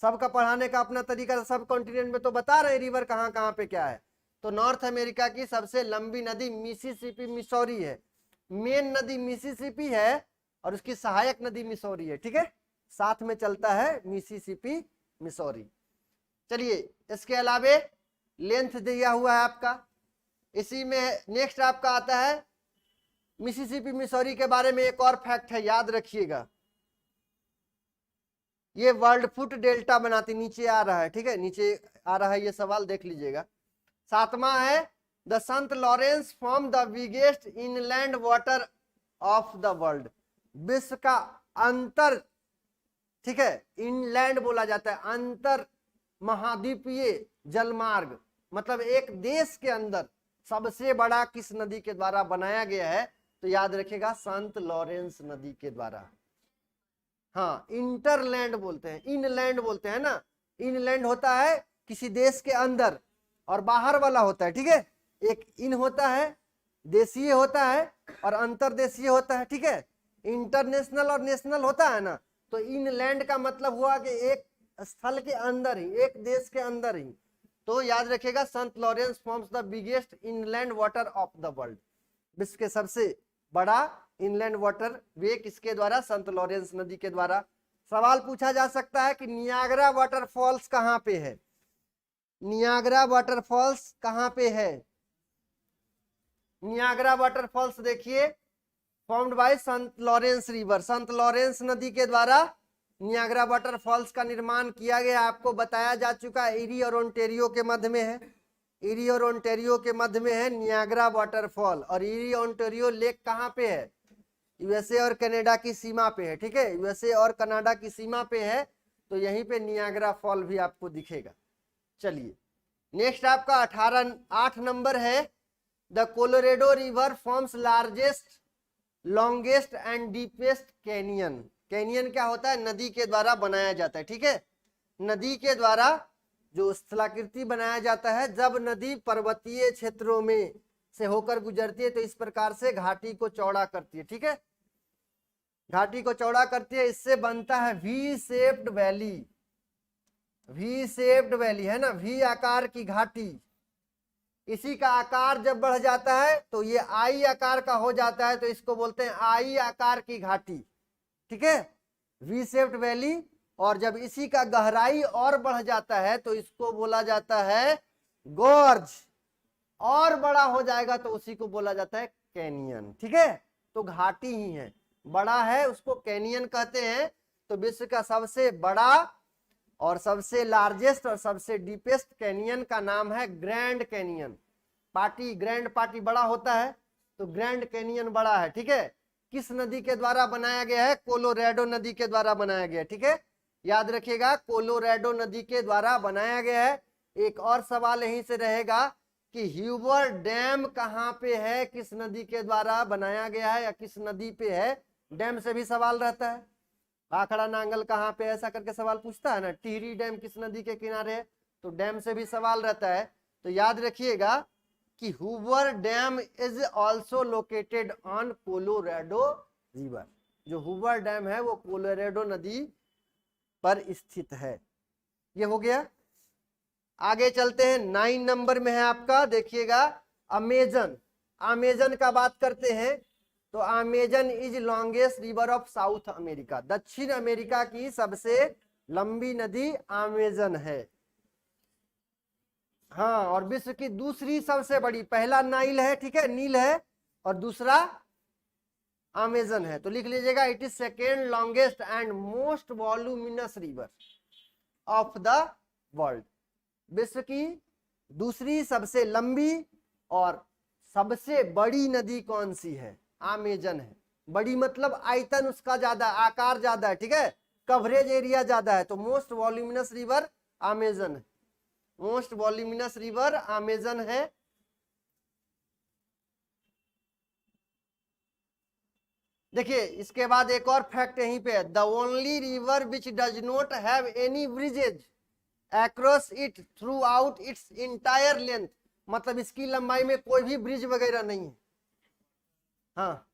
A: सबका पढ़ाने का अपना तरीका, सब कॉन्टिनेंट में तो बता रहे रिवर कहाँ कहाँ पे क्या है। तो नॉर्थ अमेरिका की सबसे लंबी नदी मिसिसिपी मिसौरी है। मेन नदी मिसिसिपी है और उसकी सहायक नदी मिसौरी है। ठीक है, साथ में चलता है मिसिसिपी मिसौरी। चलिए, इसके अलावे लेंथ दिया हुआ है आपका, इसी में नेक्स्ट आपका आता है मिसिसिपी मिसौरी के बारे में एक और फैक्ट है, याद रखिएगा, ये वर्ल्ड फुट डेल्टा बनाती, नीचे आ रहा है, ठीक है, नीचे आ रहा है ये सवाल, देख लीजिएगा। 7वां है the Sant Lawrence form the biggest inland water of the world, विश्व का अंतर, ठीक है, इनलैंड बोला जाता है, अंतर महाद्वीपीय जलमार्ग, मतलब एक देश के अंदर सबसे बड़ा किस नदी के द्वारा बनाया गया है, तो याद रखिएगा संत लॉरेंस नदी के द्वारा। हाँ, इंटरलैंड बोलते हैं, इनलैंड बोलते हैं ना, इनलैंड होता है किसी देश के अंदर और बाहर वाला होता है, ठीक है, एक इन होता है देशीय होता है और अंतरदेशीय होता है, ठीक है, इंटरनेशनल और नेशनल होता है ना, तो इनलैंड का मतलब हुआ कि एक स्थल के अंदर ही, एक देश के अंदर ही, तो याद रखिएगा संत Lawrence forms the biggest inland water of the world, विश्व के सबसे बड़ा इनलैंड वाटर वे किसके द्वारा, संत लॉरेंस नदी के द्वारा। सवाल पूछा जा सकता है कि नियाग्रा वाटरफॉल्स कहाँ पे है, नियाग्रा वाटरफॉल्स कहाँ पे है, नियाग्रा वाटरफॉल्स देखिए formed by Sant Lawrence river, Sant Lawrence नदी के द्वारा नियाग्रा वाटरफॉल्स का निर्माण किया गया, आपको बताया जा चुका है, इरी और ओंटेरियो के मध्य में है, इरी और ओंटेरियो के मध्य में है नियाग्रा वाटरफॉल, और इरी ओंटेरियो लेक कहाँ पे है, यूएसए और कनाडा की सीमा पे है, ठीक है, यूएसए और कनाडा की सीमा पे है, तो यहीं पे नियाग्रा फॉल भी आपको दिखेगा। चलिए नेक्स्ट आपका 8 नंबर है the Colorado river forms largest longest and deepest canyon, canyon क्या होता है, नदी के द्वारा बनाया जाता है, ठीक है, नदी के द्वारा जो स्थलाकृति बनाया जाता है, जब नदी पर्वतीय क्षेत्रों में से होकर गुजरती है तो इस प्रकार से घाटी को चौड़ा करती है, ठीक है, घाटी को चौड़ा करती है, इससे बनता है V shaped valley, V shaped valley है ना, वी आकार की घाटी, इसी का आकार जब बढ़ जाता है तो ये आई आकार का हो जाता है, तो इसको बोलते हैं आई आकार की घाटी, ठीक है, वी शेप्ड वैली, और जब इसी का गहराई और बढ़ जाता है तो इसको बोला जाता है गोर्ज, और बड़ा हो जाएगा तो उसी को बोला जाता है कैनियन, ठीक है, तो घाटी ही है, बड़ा है उसको कैनियन कहते हैं। तो विश्व का सबसे बड़ा और सबसे लार्जेस्ट और सबसे डीपेस्ट कैनियन का नाम है grand canyon, party grand party बड़ा होता है तो ग्रैंड कैनियन बड़ा है, ठीक है, किस नदी के द्वारा बनाया गया है, कोलोराडो नदी के द्वारा बनाया गया है, ठीक है, याद रखिएगा कोलोराडो नदी के द्वारा बनाया गया है। एक और सवाल यहीं से रहेगा कि ह्यूबर डैम कहाँ पे है, किस नदी के द्वारा बनाया गया है या किस नदी पे है, डैम से भी सवाल रहता है, आखड़ा नांगल कहाँ पे, ऐसा करके सवाल पूछता है ना, टिहरी डैम किस नदी के किनारे है, तो डैम से भी सवाल रहता है, तो याद रखिएगा कि Hoover dam is also located on Colorado river, जो हूवर डैम है वो कोलोराडो नदी पर स्थित है। ये हो गया, आगे चलते हैं 9 नंबर में है आपका, देखिएगा अमेजन, अमेजन का बात करते हैं, तो Amazon is longest river of south America, दक्षिण अमेरिका की सबसे लंबी नदी अमेजन है, हाँ, और विश्व की दूसरी सबसे बड़ी, पहला नाइल है, ठीक है, नील है, और दूसरा अमेजन है, तो लिख लीजिएगा it is second longest and most voluminous river of the world, विश्व की दूसरी सबसे लंबी और सबसे बड़ी नदी कौन सी है, अमेजन है, बड़ी मतलब आयतन उसका ज्यादा, आकार ज्यादा है, ठीक है, कवरेज एरिया ज्यादा है, तो मोस्ट वॉल्यूमिनस रिवर अमेजन है, मोस्ट वॉल्यूमिनस रिवर अमेजन है। देखिए इसके बाद एक और फैक्ट यहीं पे है, the only river which does not have any bridges across it through out it's entire length, मतलब इसकी लंबाई में कोई भी ब्रिज वगैरह नहीं है, हाँ,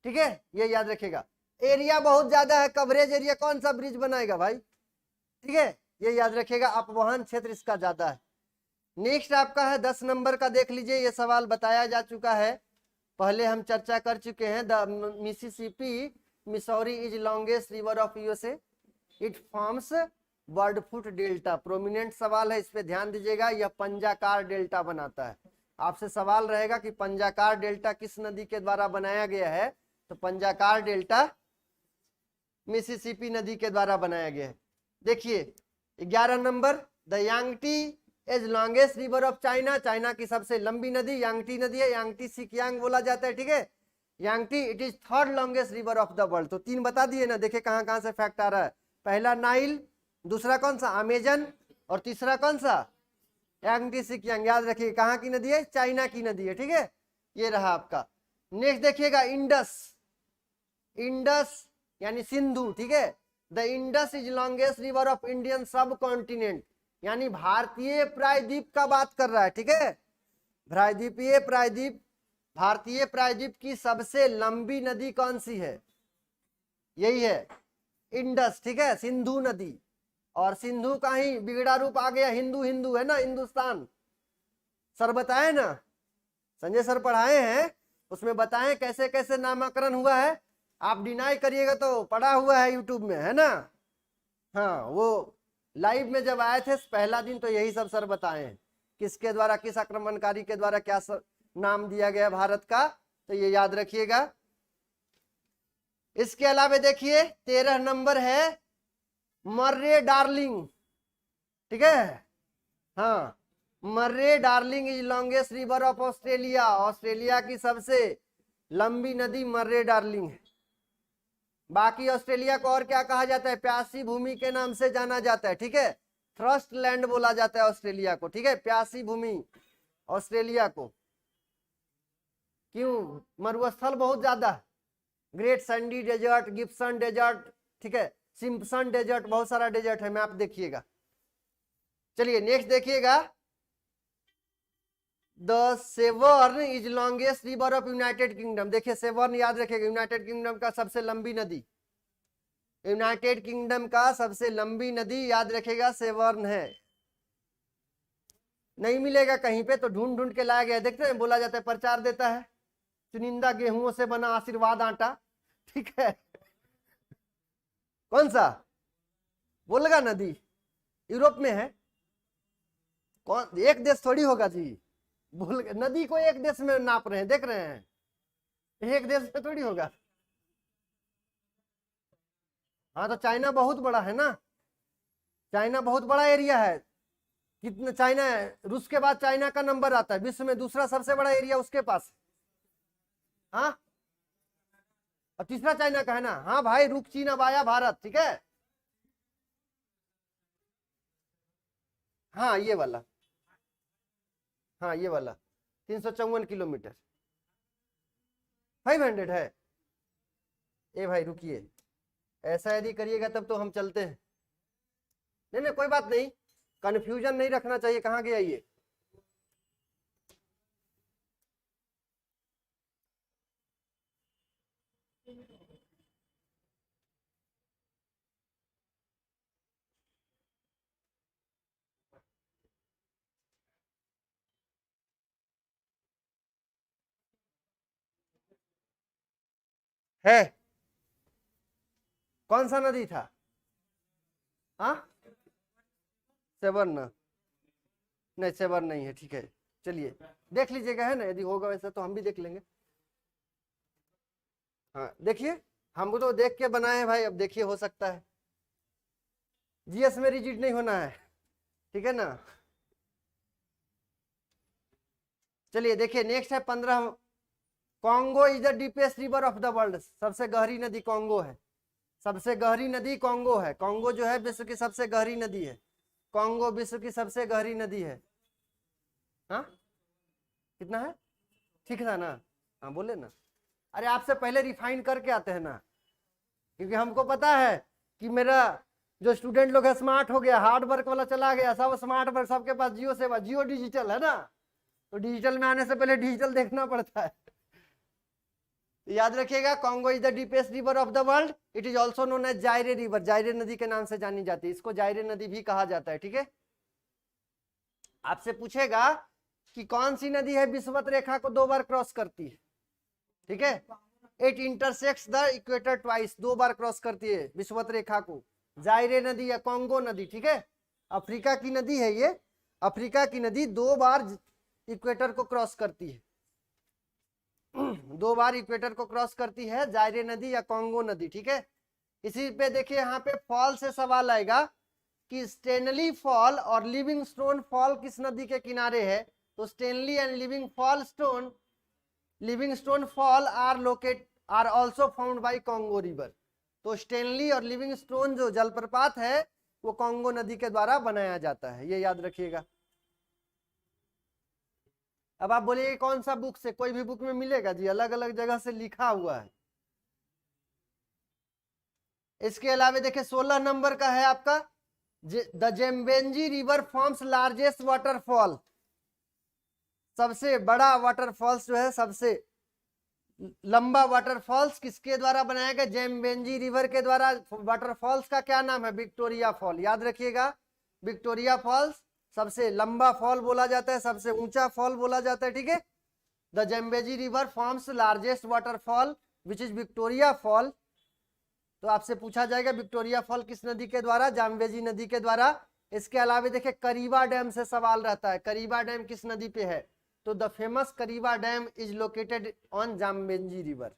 A: ठीक है, ये याद रखिएगा, एरिया बहुत ज्यादा है, कवरेज एरिया, कौन सा ब्रिज बनाएगा भाई, ठीक है, ये याद रखिएगा, अपवहन क्षेत्र इसका ज्यादा है। नेक्स्ट आपका है 10 नंबर का, देख लीजिए, ये सवाल बताया जा चुका है, पहले हम चर्चा कर चुके हैं, the Mississippi Missouri is longest river of USA, it forms word foot delta, prominent सवाल है, इस पे ध्यान दीजिएगा, यह पंजाकार डेल्टा बनाता है, आपसे सवाल रहेगा कि पंजाकार डेल्टा किस नदी के द्वारा बनाया गया है, तो पंजाकार डेल्टा मिसिसिपी नदी के द्वारा बनाया गया है। देखिए 11 number, the Yangtze is longest river of China, China की सबसे लंबी नदी यांगटी नदी है, यांगटी सिकियांग बोला जाता है, ठीक है। Yangtze it is third longest river of the world. तो 3 बता दिए ना, देखिए कहां कहां से फैक्ट आ रहा है। पहला नाइल, दूसरा कौन सा अमेजन, और तीसरा कौन सा यांगटी सिकियांग। याद रखिए कहां की नदी है, चाइना की नदी है, ठीक है। ये रहा आपका। नेक्स्ट देखिएगा इंडस, इंडस यानी सिंधु, ठीक है। The Indus is longest river of Indian सब कॉन्टिनेंट, यानी भारतीय प्रायद्वीप का बात कर रहा है, ठीक है। प्रायद्वीपीय प्रायद्वीप, भारतीय प्रायद्वीप की सबसे लंबी नदी कौन सी है, यही है इंडस, ठीक है, सिंधु नदी। और सिंधु का ही बिगड़ा रूप आ गया हिंदू, हिंदू है ना, हिंदुस्तान। सर बताए ना, संजय सर पढ़ाए हैं, उसमें बताएं कैसे कैसे नामकरण हुआ है। आप डिनाई करिएगा तो पढ़ा हुआ है यूट्यूब में, है ना। हाँ, वो लाइव में जब आए थे पहला दिन तो यही सब सर बताए हैं, किसके द्वारा, किस आक्रमणकारी के द्वारा क्या नाम दिया गया भारत का, तो ये याद रखिएगा। इसके अलावा देखिए 13 नंबर है मर्रे डार्लिंग, ठीक है। हाँ, Murray Darling is longest river of Australia, Australia की सबसे लंबी नदी मर्रे डार्लिंग है। बाकी ऑस्ट्रेलिया को और क्या कहा जाता है, प्यासी भूमि के नाम से जाना जाता है, ठीक है। थ्रस्ट लैंड बोला जाता है ऑस्ट्रेलिया को, ठीक है, प्यासी भूमि ऑस्ट्रेलिया को। क्यों, मरुस्थल बहुत ज्यादा, great sandy desert, Gibson desert, ठीक है, सिम्पसन डेजर्ट, बहुत सारा डेजर्ट है, मैप देखिएगा। चलिए नेक्स्ट देखिएगा, the Severn is longest river of United kingdom. देखिए सेवर्न याद रखिएगा, यूनाइटेड किंगडम का सबसे लंबी नदी, यूनाइटेड किंगडम का सबसे लंबी नदी याद रखिएगा सेवर्न है। नहीं मिलेगा कहीं पे तो ढूंढ ढूंढ के लाया गया, देखते हैं, बोला जाता है प्रचार देता है, चुनिंदा गेहूं से बना आशीर्वाद आटा, ठीक है। कौन सा, वोल्गा नदी यूरोप में है, कौन, एक देश थोड़ी होगा जी, भूल, नदी को एक देश में नाप रहे हैं, देख रहे हैं, एक देश में थोड़ी होगा। हाँ तो चाइना बहुत बड़ा है ना, चाइना बहुत बड़ा एरिया है। कितना चाइना है, रूस के बाद चाइना का नंबर आता है, विश्व में दूसरा सबसे बड़ा एरिया उसके पास। हाँ, और तीसरा चाइना का है ना। हाँ भाई, रुक चीन अब आया भारत, ठीक है। हाँ ये वाला, हाँ ये वाला 354 किलोमीटर, 500 है। ए भाई रुकिए, ऐसा यदि करिएगा तब तो हम चलते हैं। नहीं नहीं कोई बात नहीं, कंफ्यूजन नहीं रखना चाहिए। कहाँ गया ये, है कौन सा नदी था, हाँ सेवर्न, नहीं सेवर्न नहीं है, ठीक है। चलिए देख लीजिएगा, है ना, यदि होगा वैसा तो हम भी देख लेंगे। हाँ देखिए, हमको तो देख के बनाए हैं भाई, अब देखिए हो सकता है, जीएस में रिजिड नहीं होना है, ठीक है ना। चलिए देखिए नेक्स्ट है 15, Congo is the deepest river of the world, सबसे गहरी नदी कॉन्गो है, सबसे गहरी नदी कॉन्गो है। कॉन्गो जो है विश्व की सबसे गहरी नदी है, कॉन्गो विश्व की सबसे गहरी नदी है। हाँ कितना है, ठीक था ना, हाँ बोले ना। अरे आपसे पहले रिफाइन करके आते हैं ना, क्योंकि हमको पता है कि मेरा जो स्टूडेंट लोग है स्मार्ट हो गया, हार्ड वर्क वाला चला गया, सब स्मार्ट वर्क, सबके पास जियो सेवा, जियो डिजिटल है ना, तो डिजिटल में आने से पहले डिजिटल देखना पड़ता है। याद रखिएगा, Congo is the deepest river of the world, it is also known as Zaire river, Zaire नदी के नाम से जानी जाती है, इसको जायरे नदी भी कहा जाता है, ठीक है। आपसे पूछेगा कि कौन सी नदी है विषुवत रेखा को 2 बार क्रॉस करती है, ठीक है। It intersects the equator twice, 2 bar cross करती है विषुवत रेखा को, जायरे नदी या कॉन्गो नदी, ठीक है। अफ्रीका की नदी है ये, अफ्रीका की नदी 2 बार इक्वेटर को क्रॉस करती है। 2 बार इक्वेटर को क्रॉस करती है, जायरे नदी या कांगो नदी, ठीक है। इसी पे देखिए यहाँ पे फॉल से सवाल आएगा कि स्टेनली फॉल और लिविंगस्टोन फॉल किस नदी के किनारे है, तो Stanley and Livingstone fall are also found by Congo river. तो स्टेनली और लिविंगस्टोन जो जलप्रपात है वो कांगो नदी के द्वारा बनाया जाता है, ये याद रखिएगा। अब आप बोलिए कौन सा बुक से, कोई भी बुक में मिलेगा जी, अलग अलग जगह से लिखा हुआ है। इसके अलावा देखिए 16 नंबर का है आपका, the Zambezi river forms largest waterfall. सबसे बड़ा वाटरफॉल्स जो है, सबसे लंबा वाटरफॉल्स किसके द्वारा बनाया गया, जेम्बेंजी रिवर के द्वारा। वाटरफॉल्स का क्या नाम है, विक्टोरिया फॉल, याद रखिएगा। विक्टोरिया फॉल्स सबसे लंबा फॉल बोला जाता है, सबसे ऊंचा फॉल बोला जाता है, ठीक है। The Zambezi river forms largest waterfall which is Victoria fall. तो आपसे पूछा जाएगा विक्टोरिया फॉल किस नदी के द्वारा, जाम्बेजी नदी के द्वारा। इसके अलावा देखिए करीबा डैम से सवाल रहता है, करीबा डैम किस नदी पे है, तो the famous Kariba dam is located on Zambezi river.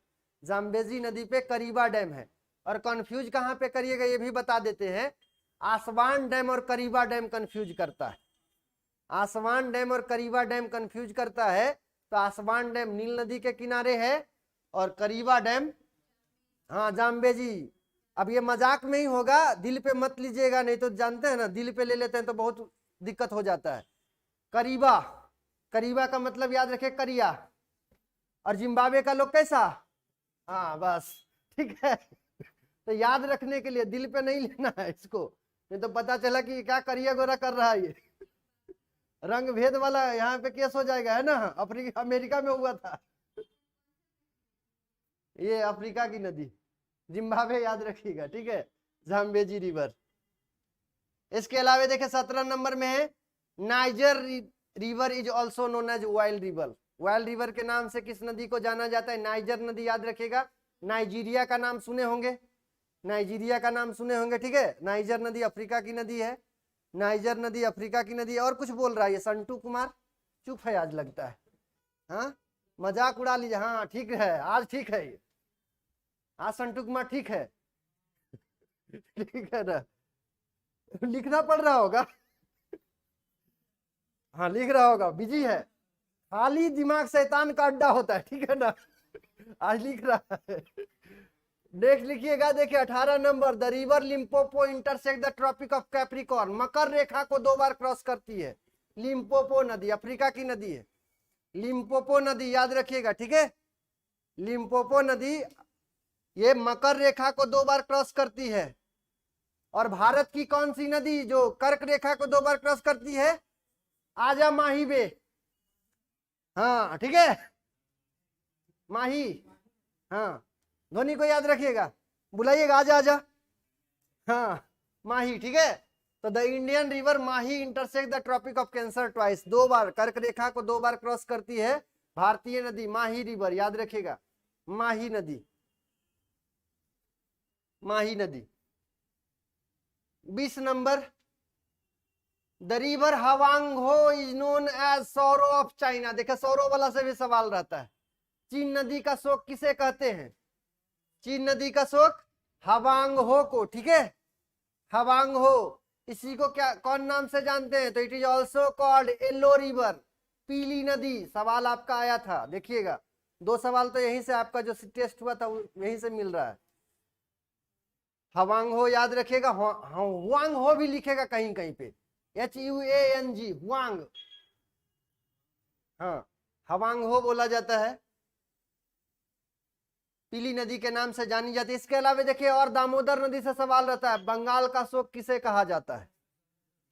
A: Zambezi नदी पे करीबा डैम है। और कंफ्यूज कहाँ पे करिएगा ये भी बता देते हैं, आसवान डैम और करीबा डैम कंफ्यूज करता है। आसवान डैम और करीबा डैम कंफ्यूज करता है। तो आसवान डैम नील नदी के किनारे है और करीबा डैम हाँ जाम्बेजी। अब ये मजाक में ही होगा, दिल पे मत लीजिएगा, नहीं तो जानते हैं ना दिल पे ले लेते हैं तो बहुत दिक्कत हो जाता है। करीबा, करीबा का मतलब याद रखे करिया। और जिम्बाब्वे का लोग कैसा, हाँ बस ठीक है। तो याद रखने के लिए दिल पे नहीं लेना है इसको, नहीं तो पता चला कि क्या करिया गोरा कर रहा है ये। रंग भेद वाला यहाँ पे केस हो जाएगा, है ना। अमेरिका में हुआ था ये, अफ्रीका की नदी जिम्बाब्वे याद रखिएगा, ठीक है, जाम्बेजी रिवर। इसके अलावा देखें 17 नंबर में है Niger river is also known as wild river. Wild river के नाम से किस नदी को जाना जाता है, नाइजर नदी, याद रखिएगा। नाइजीरिया का नाम सुने होंगे, नाइजीरिया का नाम सुने होंगे, ठीक है। नाइजर नदी अफ्रीका की नदी है, नाइजर नदी अफ्रीका की नदी है। और कुछ बोल रहा है ये संटू कुमार, चुप है आज लगता है, हाँ मजाक उड़ा लीजिए। हाँ ठीक है, आज ठीक है ये, आज संटू कुमार ठीक है ठीक है ना, लिखना पड़ रहा होगा हाँ लिख रहा होगा, बिजी है, खाली दिमाग शैतान का अड्डा होता है, ठीक है ना। आज लिख रहा है। नेक्स्ट लिखिएगा, देखिए 18 number, the river Limpopo intersect the tropic of Capricorn. मकर रेखा को 2 बार क्रॉस करती है। लिम्पोपो नदी अफ्रीका की नदी है, लिम्पोपो नदी याद रखिएगा, ठीक है। लिम्पोपो नदी ये मकर रेखा को 2 बार क्रॉस करती है। और भारत की कौन सी नदी जो कर्क रेखा को 2 बार क्रॉस करती है, आजा माही बे, हाँ ठीक है, माही, हाँ ध्वनि को याद रखिएगा, बुलाइएगा आजा आजा, हाँ माही, ठीक है। तो the Indian river Mahi intersect the tropic of cancer twice. 2 बार कर्क रेखा को 2 बार क्रॉस करती है भारतीय नदी माही रिवर, याद रखिएगा, माही नदी, माही नदी। 20 number, the river Hwang Ho is known as sorrow of China. देखिए सौरो वाला से भी सवाल रहता है, चीन नदी का शोक किसे कहते हैं, चीन नदी का शोक हवांगहो को, ठीक है, हवांगहो। इसी को क्या कौन नाम से जानते हैं, तो it is also called yellow river, पीली नदी। सवाल आपका आया था, देखिएगा 2 सवाल तो यहीं से आपका जो टेस्ट हुआ था यहीं से मिल रहा है। हवांगहो याद रखिएगा, हुआंगहो भी लिखेगा कहीं कहीं पे, HUANG, हुआंग, हाँ हवांगहो बोला जाता है, पीली नदी के नाम से जानी जाती है। इसके अलावा देखिए और दामोदर नदी से सवाल रहता है, बंगाल का शोक किसे कहा जाता है,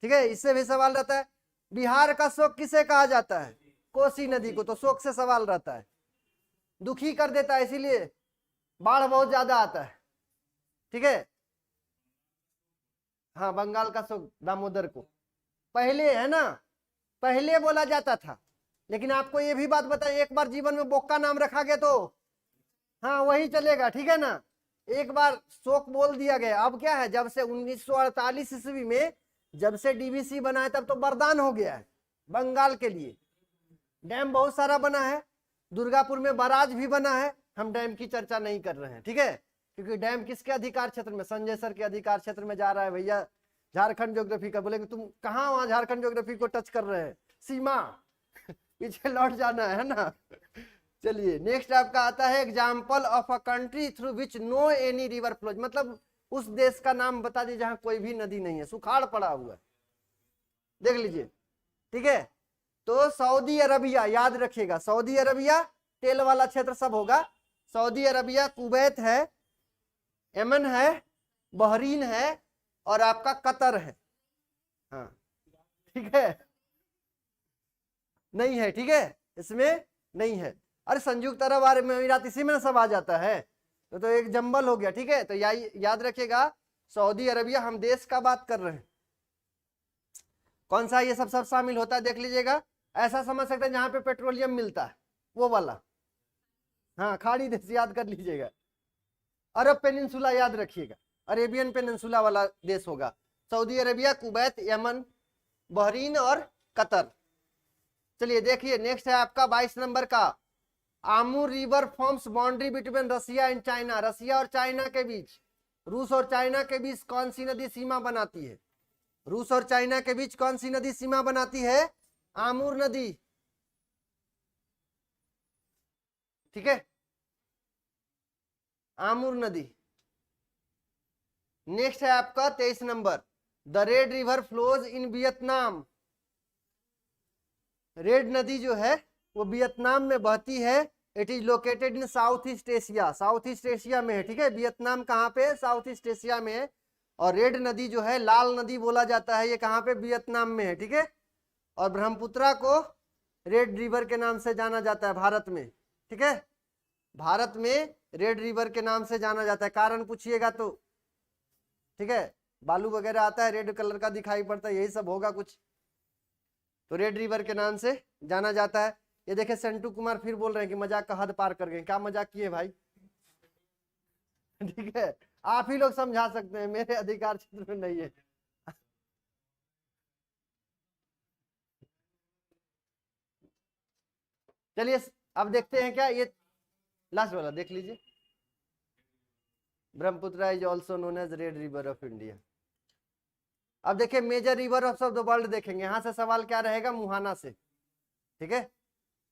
A: ठीक है, इससे भी सवाल रहता है। बिहार का शोक किसे कहा जाता है, कोसी नदी को, तो शोक से सवाल रहता है, दुखी कर देता है, इसीलिए बाढ़ बहुत ज्यादा आता है, ठीक है। हाँ बंगाल का शोक दामोदर को पहले, है ना, पहले बोला जाता था। लेकिन आपको ये भी बात बताएं, एक बार जीवन में बोक्का नाम रखा गया तो हाँ वही चलेगा, ठीक है ना। एक बार शोक बोल दिया गया, अब क्या है, जब से 1948 ईस्वी में जब से DVC बनाए तब तो वरदान हो गया है बंगाल के लिए। डैम बहुत सारा बना है, दुर्गापुर में बराज भी बना है, हम डैम की चर्चा नहीं कर रहे हैं, ठीक है, क्योंकि डैम किसके अधिकार क्षेत्र में, संजय सर के अधिकार क्षेत्र में जा रहा है भैया। झारखंड ज्योग्राफी का बोलेंगे तुम कहाँ वहां झारखंड ज्योग्राफी को टच कर रहे हैं, सीमा पीछे लौट जाना है ना। चलिए नेक्स्ट आपका आता है example of a country through which no any river flows, मतलब उस देश का नाम बता दीजिए जहां कोई भी नदी नहीं है, सुखाड़ पड़ा हुआ है, देख लीजिए, ठीक है। तो सऊदी अरबिया, याद रखिएगा सऊदी अरबिया, तेल वाला क्षेत्र सब होगा, सऊदी अरबिया, कुवैत है, यमन है, बहरीन है और आपका कतर है, हाँ ठीक है, नहीं है, ठीक है, इसमें नहीं है। अरे संयुक्त अरब अमीरात इसी में सब आ जाता है, तो एक जंबल हो गया, ठीक है। तो याद रखिएगा सऊदी अरबिया, हम देश का बात कर रहे हैं, कौन सा ये सब शामिल होता है देख लीजिएगा। ऐसा समझ सकते हैं जहां पे पेट्रोलियम मिलता है वो वाला, हाँ खाड़ी देश याद कर लीजिएगा। अरब पेनिनसुला याद रखिएगा, अरेबियन पेनिनसुला वाला देश होगा, Saudi Arabia, Kuwait, Yemen, Bahrain और कतर। चलिए देखिए नेक्स्ट है आपका 22 नंबर का, Amur river forms boundary between Russia and China, Russia और चाइना के बीच, रूस और चाइना के बीच कौन सी नदी सीमा बनाती है, रूस और चाइना के बीच कौन सी नदी सीमा बनाती है, आमूर नदी, ठीक है, आमूर नदी। नेक्स्ट है आपका 23 number, the red river flows in Vietnam, red नदी जो है वो वियतनाम में बहती है, it is located in south east Asia, south east Asia में है, ठीक है, वियतनाम कहाँ पे, साउथ ईस्ट एशिया में है। और रेड नदी जो है लाल नदी बोला जाता है, ये कहाँ पे, वियतनाम में है, ठीक है। और ब्रह्मपुत्रा को रेड रिवर के नाम से जाना जाता है भारत में, ठीक है, भारत में रेड रिवर के नाम से जाना जाता है, कारण पूछिएगा तो, ठीक है, बालू वगैरह आता है रेड कलर का दिखाई पड़ता है, यही सब होगा कुछ, तो रेड रिवर के नाम से जाना जाता है। ये देखे संटू कुमार फिर बोल रहे हैं कि मजाक का हद पार कर गए, क्या मजाक किए भाई, ठीक है, आप ही लोग समझा सकते हैं, मेरे अधिकार क्षेत्र में नहीं है। चलिए अब देखते हैं क्या, ये लास्ट वाला देख लीजिए, Brahmaputra is also known as red river of India. अब देखिए major river of the world देखेंगे, यहां से सवाल क्या रहेगा, मुहाना से, ठीक है,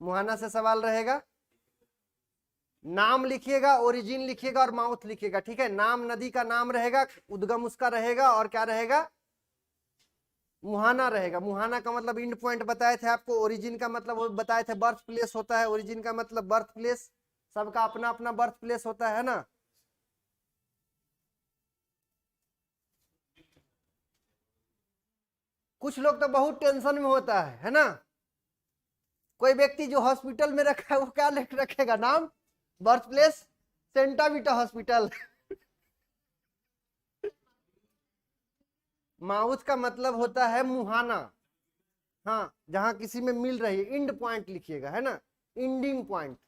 A: मुहाना से सवाल रहेगा, नाम लिखिएगा, ओरिजिन लिखिएगा और माउथ लिखिएगा, ठीक है, नाम नदी का नाम रहेगा, उद्गम उसका रहेगा और क्या रहेगा, मुहाना रहेगा। मुहाना का मतलब इंड पॉइंट बताए थे आपको, ओरिजिन का मतलब वो बताए थे बर्थ प्लेस होता है, ओरिजिन का मतलब बर्थ प्लेस, सबका अपना अपना बर्थ प्लेस होता है ना। कुछ लोग तो बहुत टेंशन में होता है ना, कोई व्यक्ति जो हॉस्पिटल में रखा है वो क्या लिख रखेगा नाम, बर्थ प्लेस, सेंटा विटा हॉस्पिटल। माउथ का मतलब होता है मुहाना, हाँ जहां किसी में मिल रही है, इंड पॉइंट लिखिएगा, है ना, इंडिंग पॉइंट,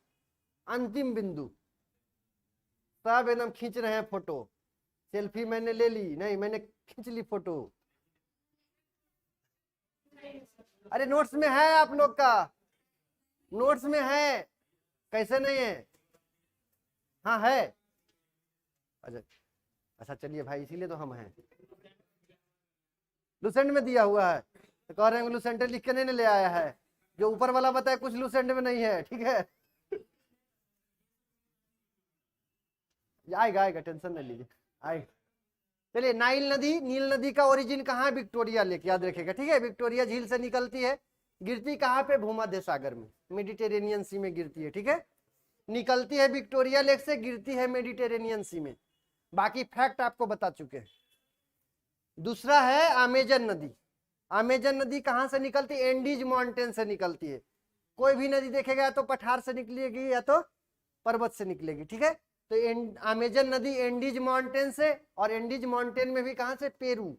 A: अंतिम बिंदु। सब एकदम खींच रहे हैं फोटो, सेल्फी मैंने ले ली, नहीं मैंने खींच ली फोटो। अरे नोट्स में है आप लोग का, नोट्स में है, कैसे नहीं है, हाँ है, अच्छा अच्छा चलिए भाई, इसीलिए तो हम हैं, लुसेंट में दिया हुआ है, तो कह रहे हैं लुसेंट लिख के नहीं ले आया है, जो ऊपर वाला बताया कुछ लुसेंट में नहीं है, ठीक है, आएगा आएगा, टेंशन नहीं लीजिए, आएगा। चलिए नाइल नदी, नील नदी का ओरिजिन कहाँ है, विक्टोरिया लेक, याद रखेगा, ठीक है, विक्टोरिया झील से निकलती है, गिरती कहाँ पे, भूमध्य सागर में, मेडिटेरेनियन सी में गिरती है, ठीक है, निकलती है विक्टोरिया लेक से, गिरती है मेडिटेरेनियन सी में, बाकी फैक्ट आपको बता चुके हैं। दूसरा है अमेजन नदी, अमेजन नदी कहां से निकलती है, एंडीज माउंटेन से निकलती है, कोई भी नदी देखेगा या तो पठार से निकलेगी या तो पर्वत से निकलेगी, ठीक है, तो अमेजन नदी एंडीज माउंटेन से, और एंडीज माउंटेन में भी कहां से, पेरू,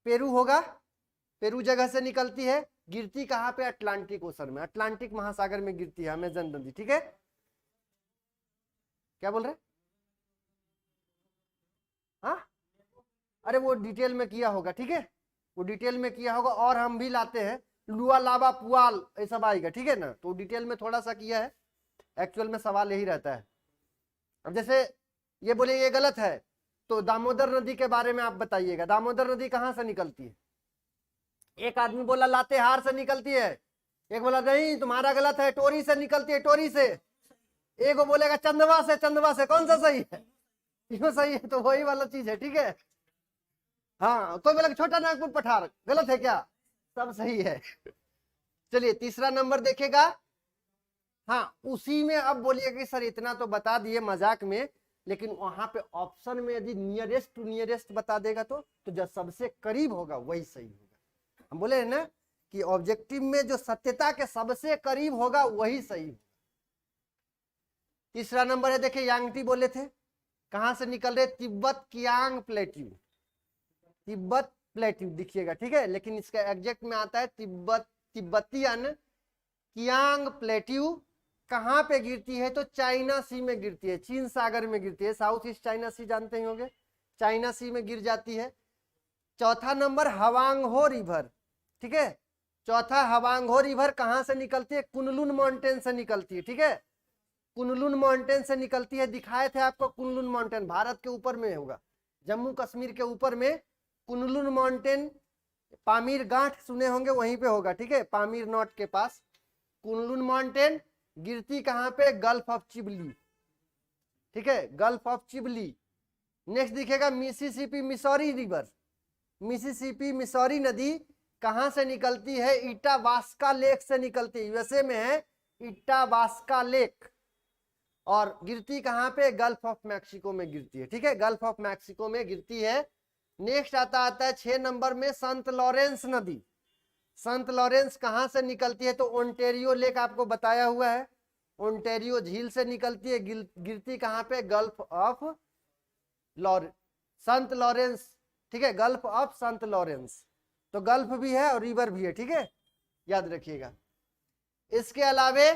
A: पेरू होगा, पेरू जगह से निकलती है, गिरती कहां पे, अटलांटिक ओशन में, अटलांटिक महासागर में गिरती है अमेजन नदी, ठीक है, क्या बोल रहे, हाँ अरे वो डिटेल में किया होगा, ठीक है, वो डिटेल में किया होगा, और हम भी लाते हैं, लुआ लावा पुआल ये सब आएगा, ठीक है ना। तो डिटेल में थोड़ा सा किया है, एक्चुअल में सवाल यही रहता है। अब जैसे ये बोले ये गलत है, तो दामोदर नदी के बारे में आप बताइएगा, दामोदर नदी कहाँ से निकलती है। एक आदमी बोला लातेहार से निकलती है, एक बोला नहीं तुम्हारा गलत है, टोरी से निकलती है, टोरी से। एक वो बोलेगा चंदवा से, चंदवा से। कौन सा सही है? क्यों सही है? तो वही वाला चीज है, ठीक है। हाँ, कोई बोला छोटा नागपुर पठार, गलत है क्या? सब सही है। चलिए तीसरा नंबर देखेगा। हाँ, उसी में अब बोलिए कि सर इतना तो बता दिए मजाक में, लेकिन वहां पे ऑप्शन में यदि नियरेस्ट टू नियरेस्ट बता देगा तो जो सबसे करीब होगा वही सही होगा। हम बोले ना कि ऑब्जेक्टिव में जो सत्यता के सबसे करीब होगा वही सही होगा। तीसरा नंबर है, देखिए यांगटी बोले थे, कहां से निकल रहे? तिब्बत कियांग प्लेट्यू, तिब्बत प्लेट्यू दिखिएगा, ठीक है। लेकिन इसका एग्जैक्ट में आता है तिब्बतियन कियांग प्लेट्यू। कहां पे गिरती है? तो चाइना सी में गिरती है, चीन सागर में गिरती है। साउथ ईस्ट चाइना सी जानते ही होंगे, चाइना सी में गिर जाती है। चौथा नंबर हवांगहो रिवर, ठीक है। चौथा हवांगहो रिवर कहां से निकलती है? कुनलुन माउंटेन से निकलती है, ठीक है। कुनलुन माउंटेन से निकलती है, दिखाए थे आपको कुनलुन माउंटेन, भारत के ऊपर में होगा, जम्मू कश्मीर के ऊपर में कुनलुन माउंटेन। पामीर गांठ सुने होंगे, वहीं पे होगा, ठीक है, पामीर नॉट के पास कुनलुन माउंटेन। गिरती कहां पे? गल्फ ऑफ चिबली, ठीक है, गल्फ ऑफ चिबली। नेक्स्ट दिखेगा Mississippi Missouri river, Mississippi Missouri नदी कहां से निकलती है? इटावास्का लेक से निकलती है, यूएसए में है इटावास्का लेक। और गिरती कहां पे? गल्फ ऑफ मैक्सिको में गिरती है, ठीक है, गल्फ ऑफ मैक्सिको में गिरती है। नेक्स्ट आता है 6 नंबर में संत लॉरेंस नदी। संत लॉरेंस कहां से निकलती है? तो ओंटेरियो लेक आपको बताया हुआ है, ओंटेरियो झील से निकलती है, गिरती कहां पे? गल्फ ऑफ संत लॉरेंस, ठीक है, गल्फ ऑफ संत लॉरेंस। तो गल्फ भी है और रिवर भी है, ठीक है, याद रखिएगा। इसके अलावे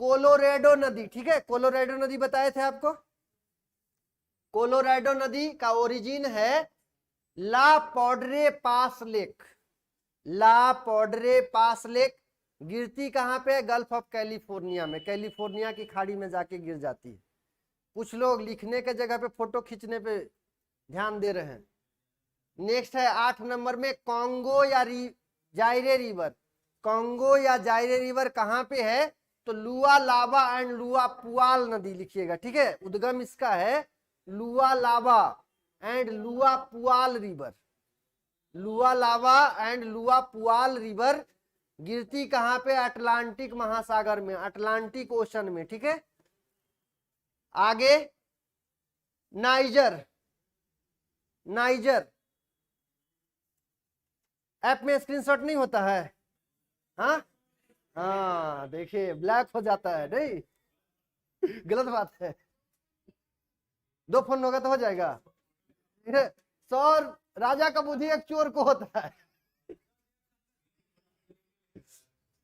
A: कोलोरेडो नदी, ठीक है, कोलोरेडो नदी बताए थे आपको। कोलोराडो नदी का ओरिजिन है ला पॉड्रे पास लेक, ला पॉड्रे पास लेक। गिरती कहां पे? गल्फ ऑफ कैलिफोर्निया में, कैलिफोर्निया की खाड़ी में जाके गिर जाती है। कुछ लोग लिखने के जगह पे फोटो खींचने पे ध्यान दे रहे हैं। नेक्स्ट है 8 नंबर में कॉन्गो या जायरे रिवर। कॉन्गो या जायरे रिवर कहां पे है? तो लुआ लावा एंड लुआ पुआल नदी लिखिएगा, ठीक है। उद्गम इसका है लुआ लावा एंड लुआ पुआल रिवर, लुआ लावा एंड लुआ पुआल रिवर। गिरती कहां पे? अटलांटिक महासागर में, अटलांटिक ओशन में, ठीक है। आगे नाइजर, नाइजर ऐप में स्क्रीनशॉट नहीं होता है, हाँ हाँ, देखिए ब्लैक हो जाता है, नहीं गलत बात है। 2 फोन होगा तो हो जाएगा। सौर राजा का बुद्धि एक चोर को होता है।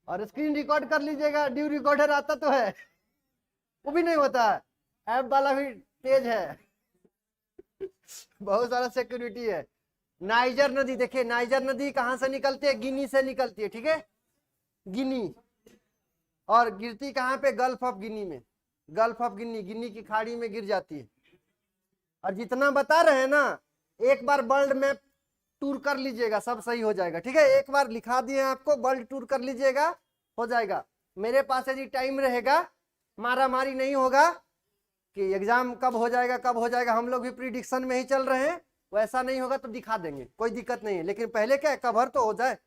A: और स्क्रीन रिकॉर्ड कर लीजिएगा, ड्यू रिकॉर्डर आता तो है, वो भी नहीं होता है। ऐप वाला भी तेज है, बहुत सारा सिक्योरिटी है। नाइजर नदी, देखिए नाइजर नदी कहां से निकलती है? गिनी से निकलती है, ठीक है, गिनी। और गिरती कहां पे? गल्फ ऑफ गिनी में, गल्फ ऑफ गिनी, गिनी की खाड़ी में गिर जाती है। और जितना बता रहे हैं ना, एक बार वर्ल्ड मैप टूर कर लीजिएगा, सब सही हो जाएगा, ठीक है। एक बार लिखा दिए आपको, वर्ल्ड टूर कर लीजिएगा, हो जाएगा। मेरे पास यदि टाइम रहेगा, मारा मारी नहीं होगा कि एग्जाम कब हो जाएगा कब हो जाएगा, हम लोग भी प्रिडिक्शन में ही चल रहे हैं, वैसा नहीं होगा तो दिखा देंगे, कोई दिक्कत नहीं है। लेकिन पहले क्या है, कवर तो हो जाए।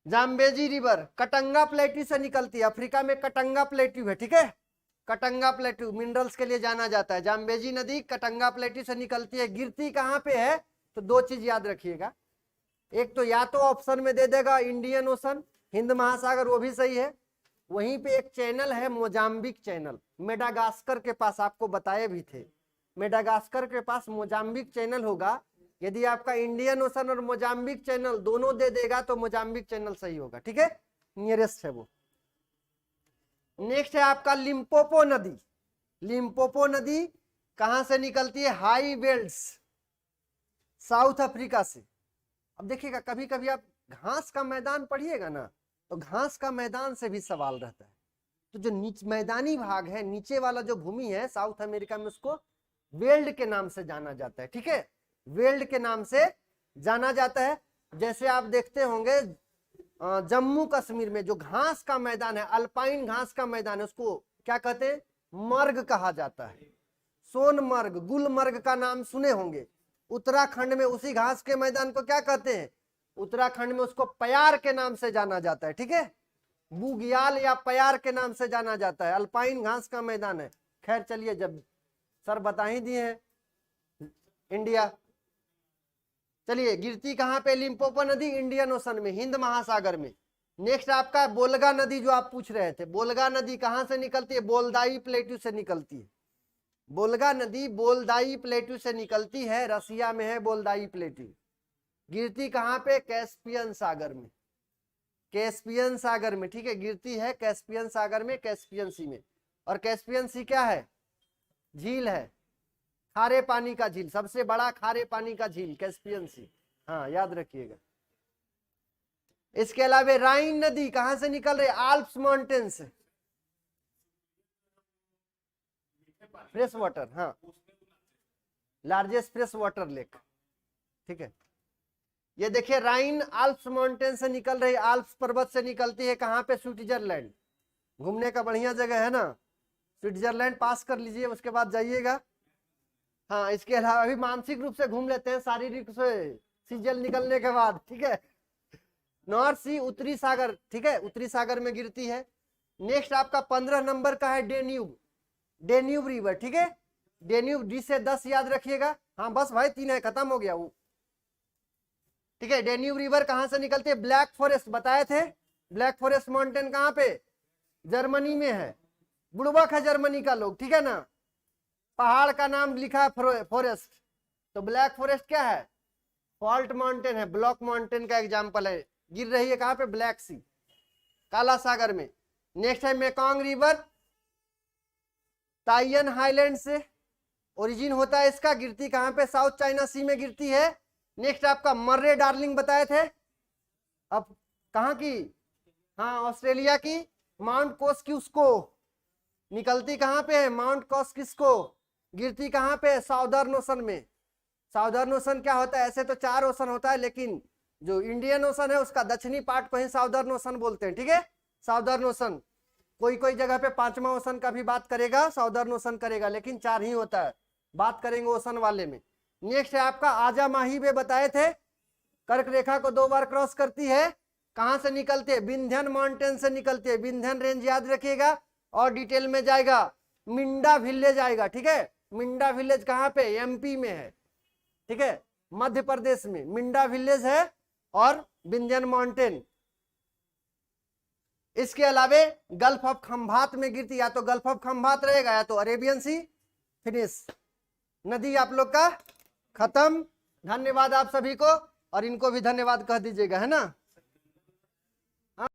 A: जाम्बेजी रिवर कटंगा प्लेट्यू से निकलती है, अफ्रीका में कटंगा प्लेट्यू है, ठीक है, कटंगा प्लेट्यू मिनरल्स के लिए जाना जाता है। जाम्बेजी नदी कटंगा प्लेट्यू से निकलती है। गिरती कहां पे है? तो 2 चीज याद रखिएगा, एक तो या तो ऑप्शन में दे देगा इंडियन ओशन, हिंद महासागर, वो भी सही है। वहीं पे एक चैनल है मोजाम्बिक चैनल, मेडागास्कर के पास, आपको बताए भी थे, मेडागास्कर के पास मोजाम्बिक चैनल होगा। यदि आपका इंडियन ओशन और मोजाम्बिक चैनल दोनों दे देगा तो मोजाम्बिक चैनल सही होगा, ठीक है, नियरेस्ट है वो। नेक्स्ट है आपका लिम्पोपो नदी। लिम्पोपो नदी कहां से निकलती है? हाई वेल्स, साउथ अफ्रीका से। अब देखिएगा कभी कभी आप घास का मैदान पढ़िएगा ना, तो घास का मैदान से भी सवाल रहता है। तो जो मैदानी भाग है, नीचे वाला जो भूमि है, साउथ अमेरिका में उसको वेल्ड के नाम से जाना जाता है। ठीक है, वेल्ड के नाम से जाना जाता है। जैसे आप देखते होंगे जम्मू कश्मीर में जो घास का मैदान है, अल्पाइन घास का मैदान है, उसको क्या कहते हैं? मर्ग कहा जाता है। सोनमर्ग, गुलमर्ग का नाम सुने होंगे। उत्तराखंड में उसी घास के मैदान को क्या कहते हैं? उत्तराखंड में उसको प्यार के नाम से जाना जाता है। ठीक है, बुग्याल या प्यार के नाम से जाना जाता है। अल्पाइन घास का मैदान है। खैर चलिए, जब सर बता ही दिए हैं इंडिया, चलिए गिरती कहां पे? लिम्पोपो नदी इंडियन ओशन में, हिंद महासागर में। नेक्स्ट आपका बोलगा नदी, जो आप पूछ रहे थे, बोलगा नदी कहां से निकलती है? बोल्दाई प्लेटू से निकलती है। बोलगा नदी बोल्दाई प्लेटू से निकलती है, रसिया में है बोल्दाई प्लेटू। गिरती कहां पे? कैस्पियन सागर में, कैस्पियन सागर में। ठीक है, गिरती है कैस्पियन सागर में, कैस्पियन सी में। और कैस्पियन सी क्या है? झील है, खारे पानी का झील, सबसे बड़ा खारे पानी का झील कैस्पियन सी। हाँ याद रखिएगा। इसके अलावा राइन नदी कहां से निकल रही है? आल्प्स माउंटेन से, फ्रेश वाटर। हाँ, लार्जेस्ट फ्रेश वाटर लेक। ठीक है, ये देखिए राइन आल्प्स माउंटेन से निकल रही, आल्प्स पर्वत से निकलती है। कहां पे? स्विट्जरलैंड। घूमने का बढ़िया जगह है ना, स्विट्जरलैंड पास कर लीजिए, उसके बाद जाइएगा। हाँ, इसके अलावा भी मानसिक रूप से घूम लेते हैं, शारीरिक से सीजल निकलने के बाद। ठीक है, नॉर्थ सी, उत्तरी सागर। ठीक है, उत्तरी सागर में गिरती है। नेक्स्ट आपका 15 नंबर का है डेन्यूब, डेन्यूब रिवर। ठीक है, डेन्यूब, डी से 10 याद रखिएगा। हाँ बस भाई 3 है, खत्म हो गया वो। ठीक है, डेन्यूब रिवर कहां से निकलती है? ब्लैक फॉरेस्ट बताए थे। ब्लैक फॉरेस्ट माउंटेन कहां पे? जर्मनी में है। बुड़बक है जर्मनी का लोग। ठीक है ना, पहाड़ का नाम लिखा है फॉरेस्ट, तो ब्लैक फॉरेस्ट क्या है? फॉल्ट माउंटेन है, ब्लॉक माउंटेन का एग्जाम्पल है। गिर रही है कहां पे? ब्लैक सी, काला सागर में। नेक्स्ट है मेकॉन्ग रिवर, ताइयन हाईलैंड से ओरिजिन होता है इसका। गिरती कहां पे? साउथ चाइना सी में गिरती है। नेक्स्ट आपका मर्रे डार्लिंग बताए थे, अब कहां की? हाँ ऑस्ट्रेलिया की। माउंट कोस्किस्को, निकलती कहां पे है? माउंट कोस्किस्को। गिरती कहां पे? साउदर्न ओशन में। साउदर्न ओशन क्या होता है? ऐसे तो 4 ओशन होता है, लेकिन जो इंडियन ओशन है उसका दक्षिणी पार्ट को ही साउदर्न ओशन बोलते हैं। ठीक है, साउदर्न ओशन। कोई कोई जगह पे 5वां ओशन का भी बात करेगा, साउदर्न ओशन करेगा, लेकिन 4 ही होता है। बात करेंगे ओशन वाले में। नेक्स्ट है आपका आजा माही वे बताए थे, कर्क रेखा को 2 बार क्रॉस करती है। कहां से निकलती है? विंध्यन माउंटेन से निकलती है। विंध्यन रेंज याद रखिएगा, और डिटेल में जाएगा। मिंडा विलेज आएगा। ठीक है, मिंडा विलेज कहां पे? एमपी में है। ठीक है, मध्य प्रदेश में मिंडा विलेज है, और विंध्यन माउंटेन। इसके अलावे गल्फ ऑफ खंभात में गिरती, या तो गल्फ ऑफ खंभात रहेगा या तो अरेबियन सी। फिनिश, नदी आप लोग का खत्म। धन्यवाद आप सभी को, और इनको भी धन्यवाद कह दीजिएगा, है ना।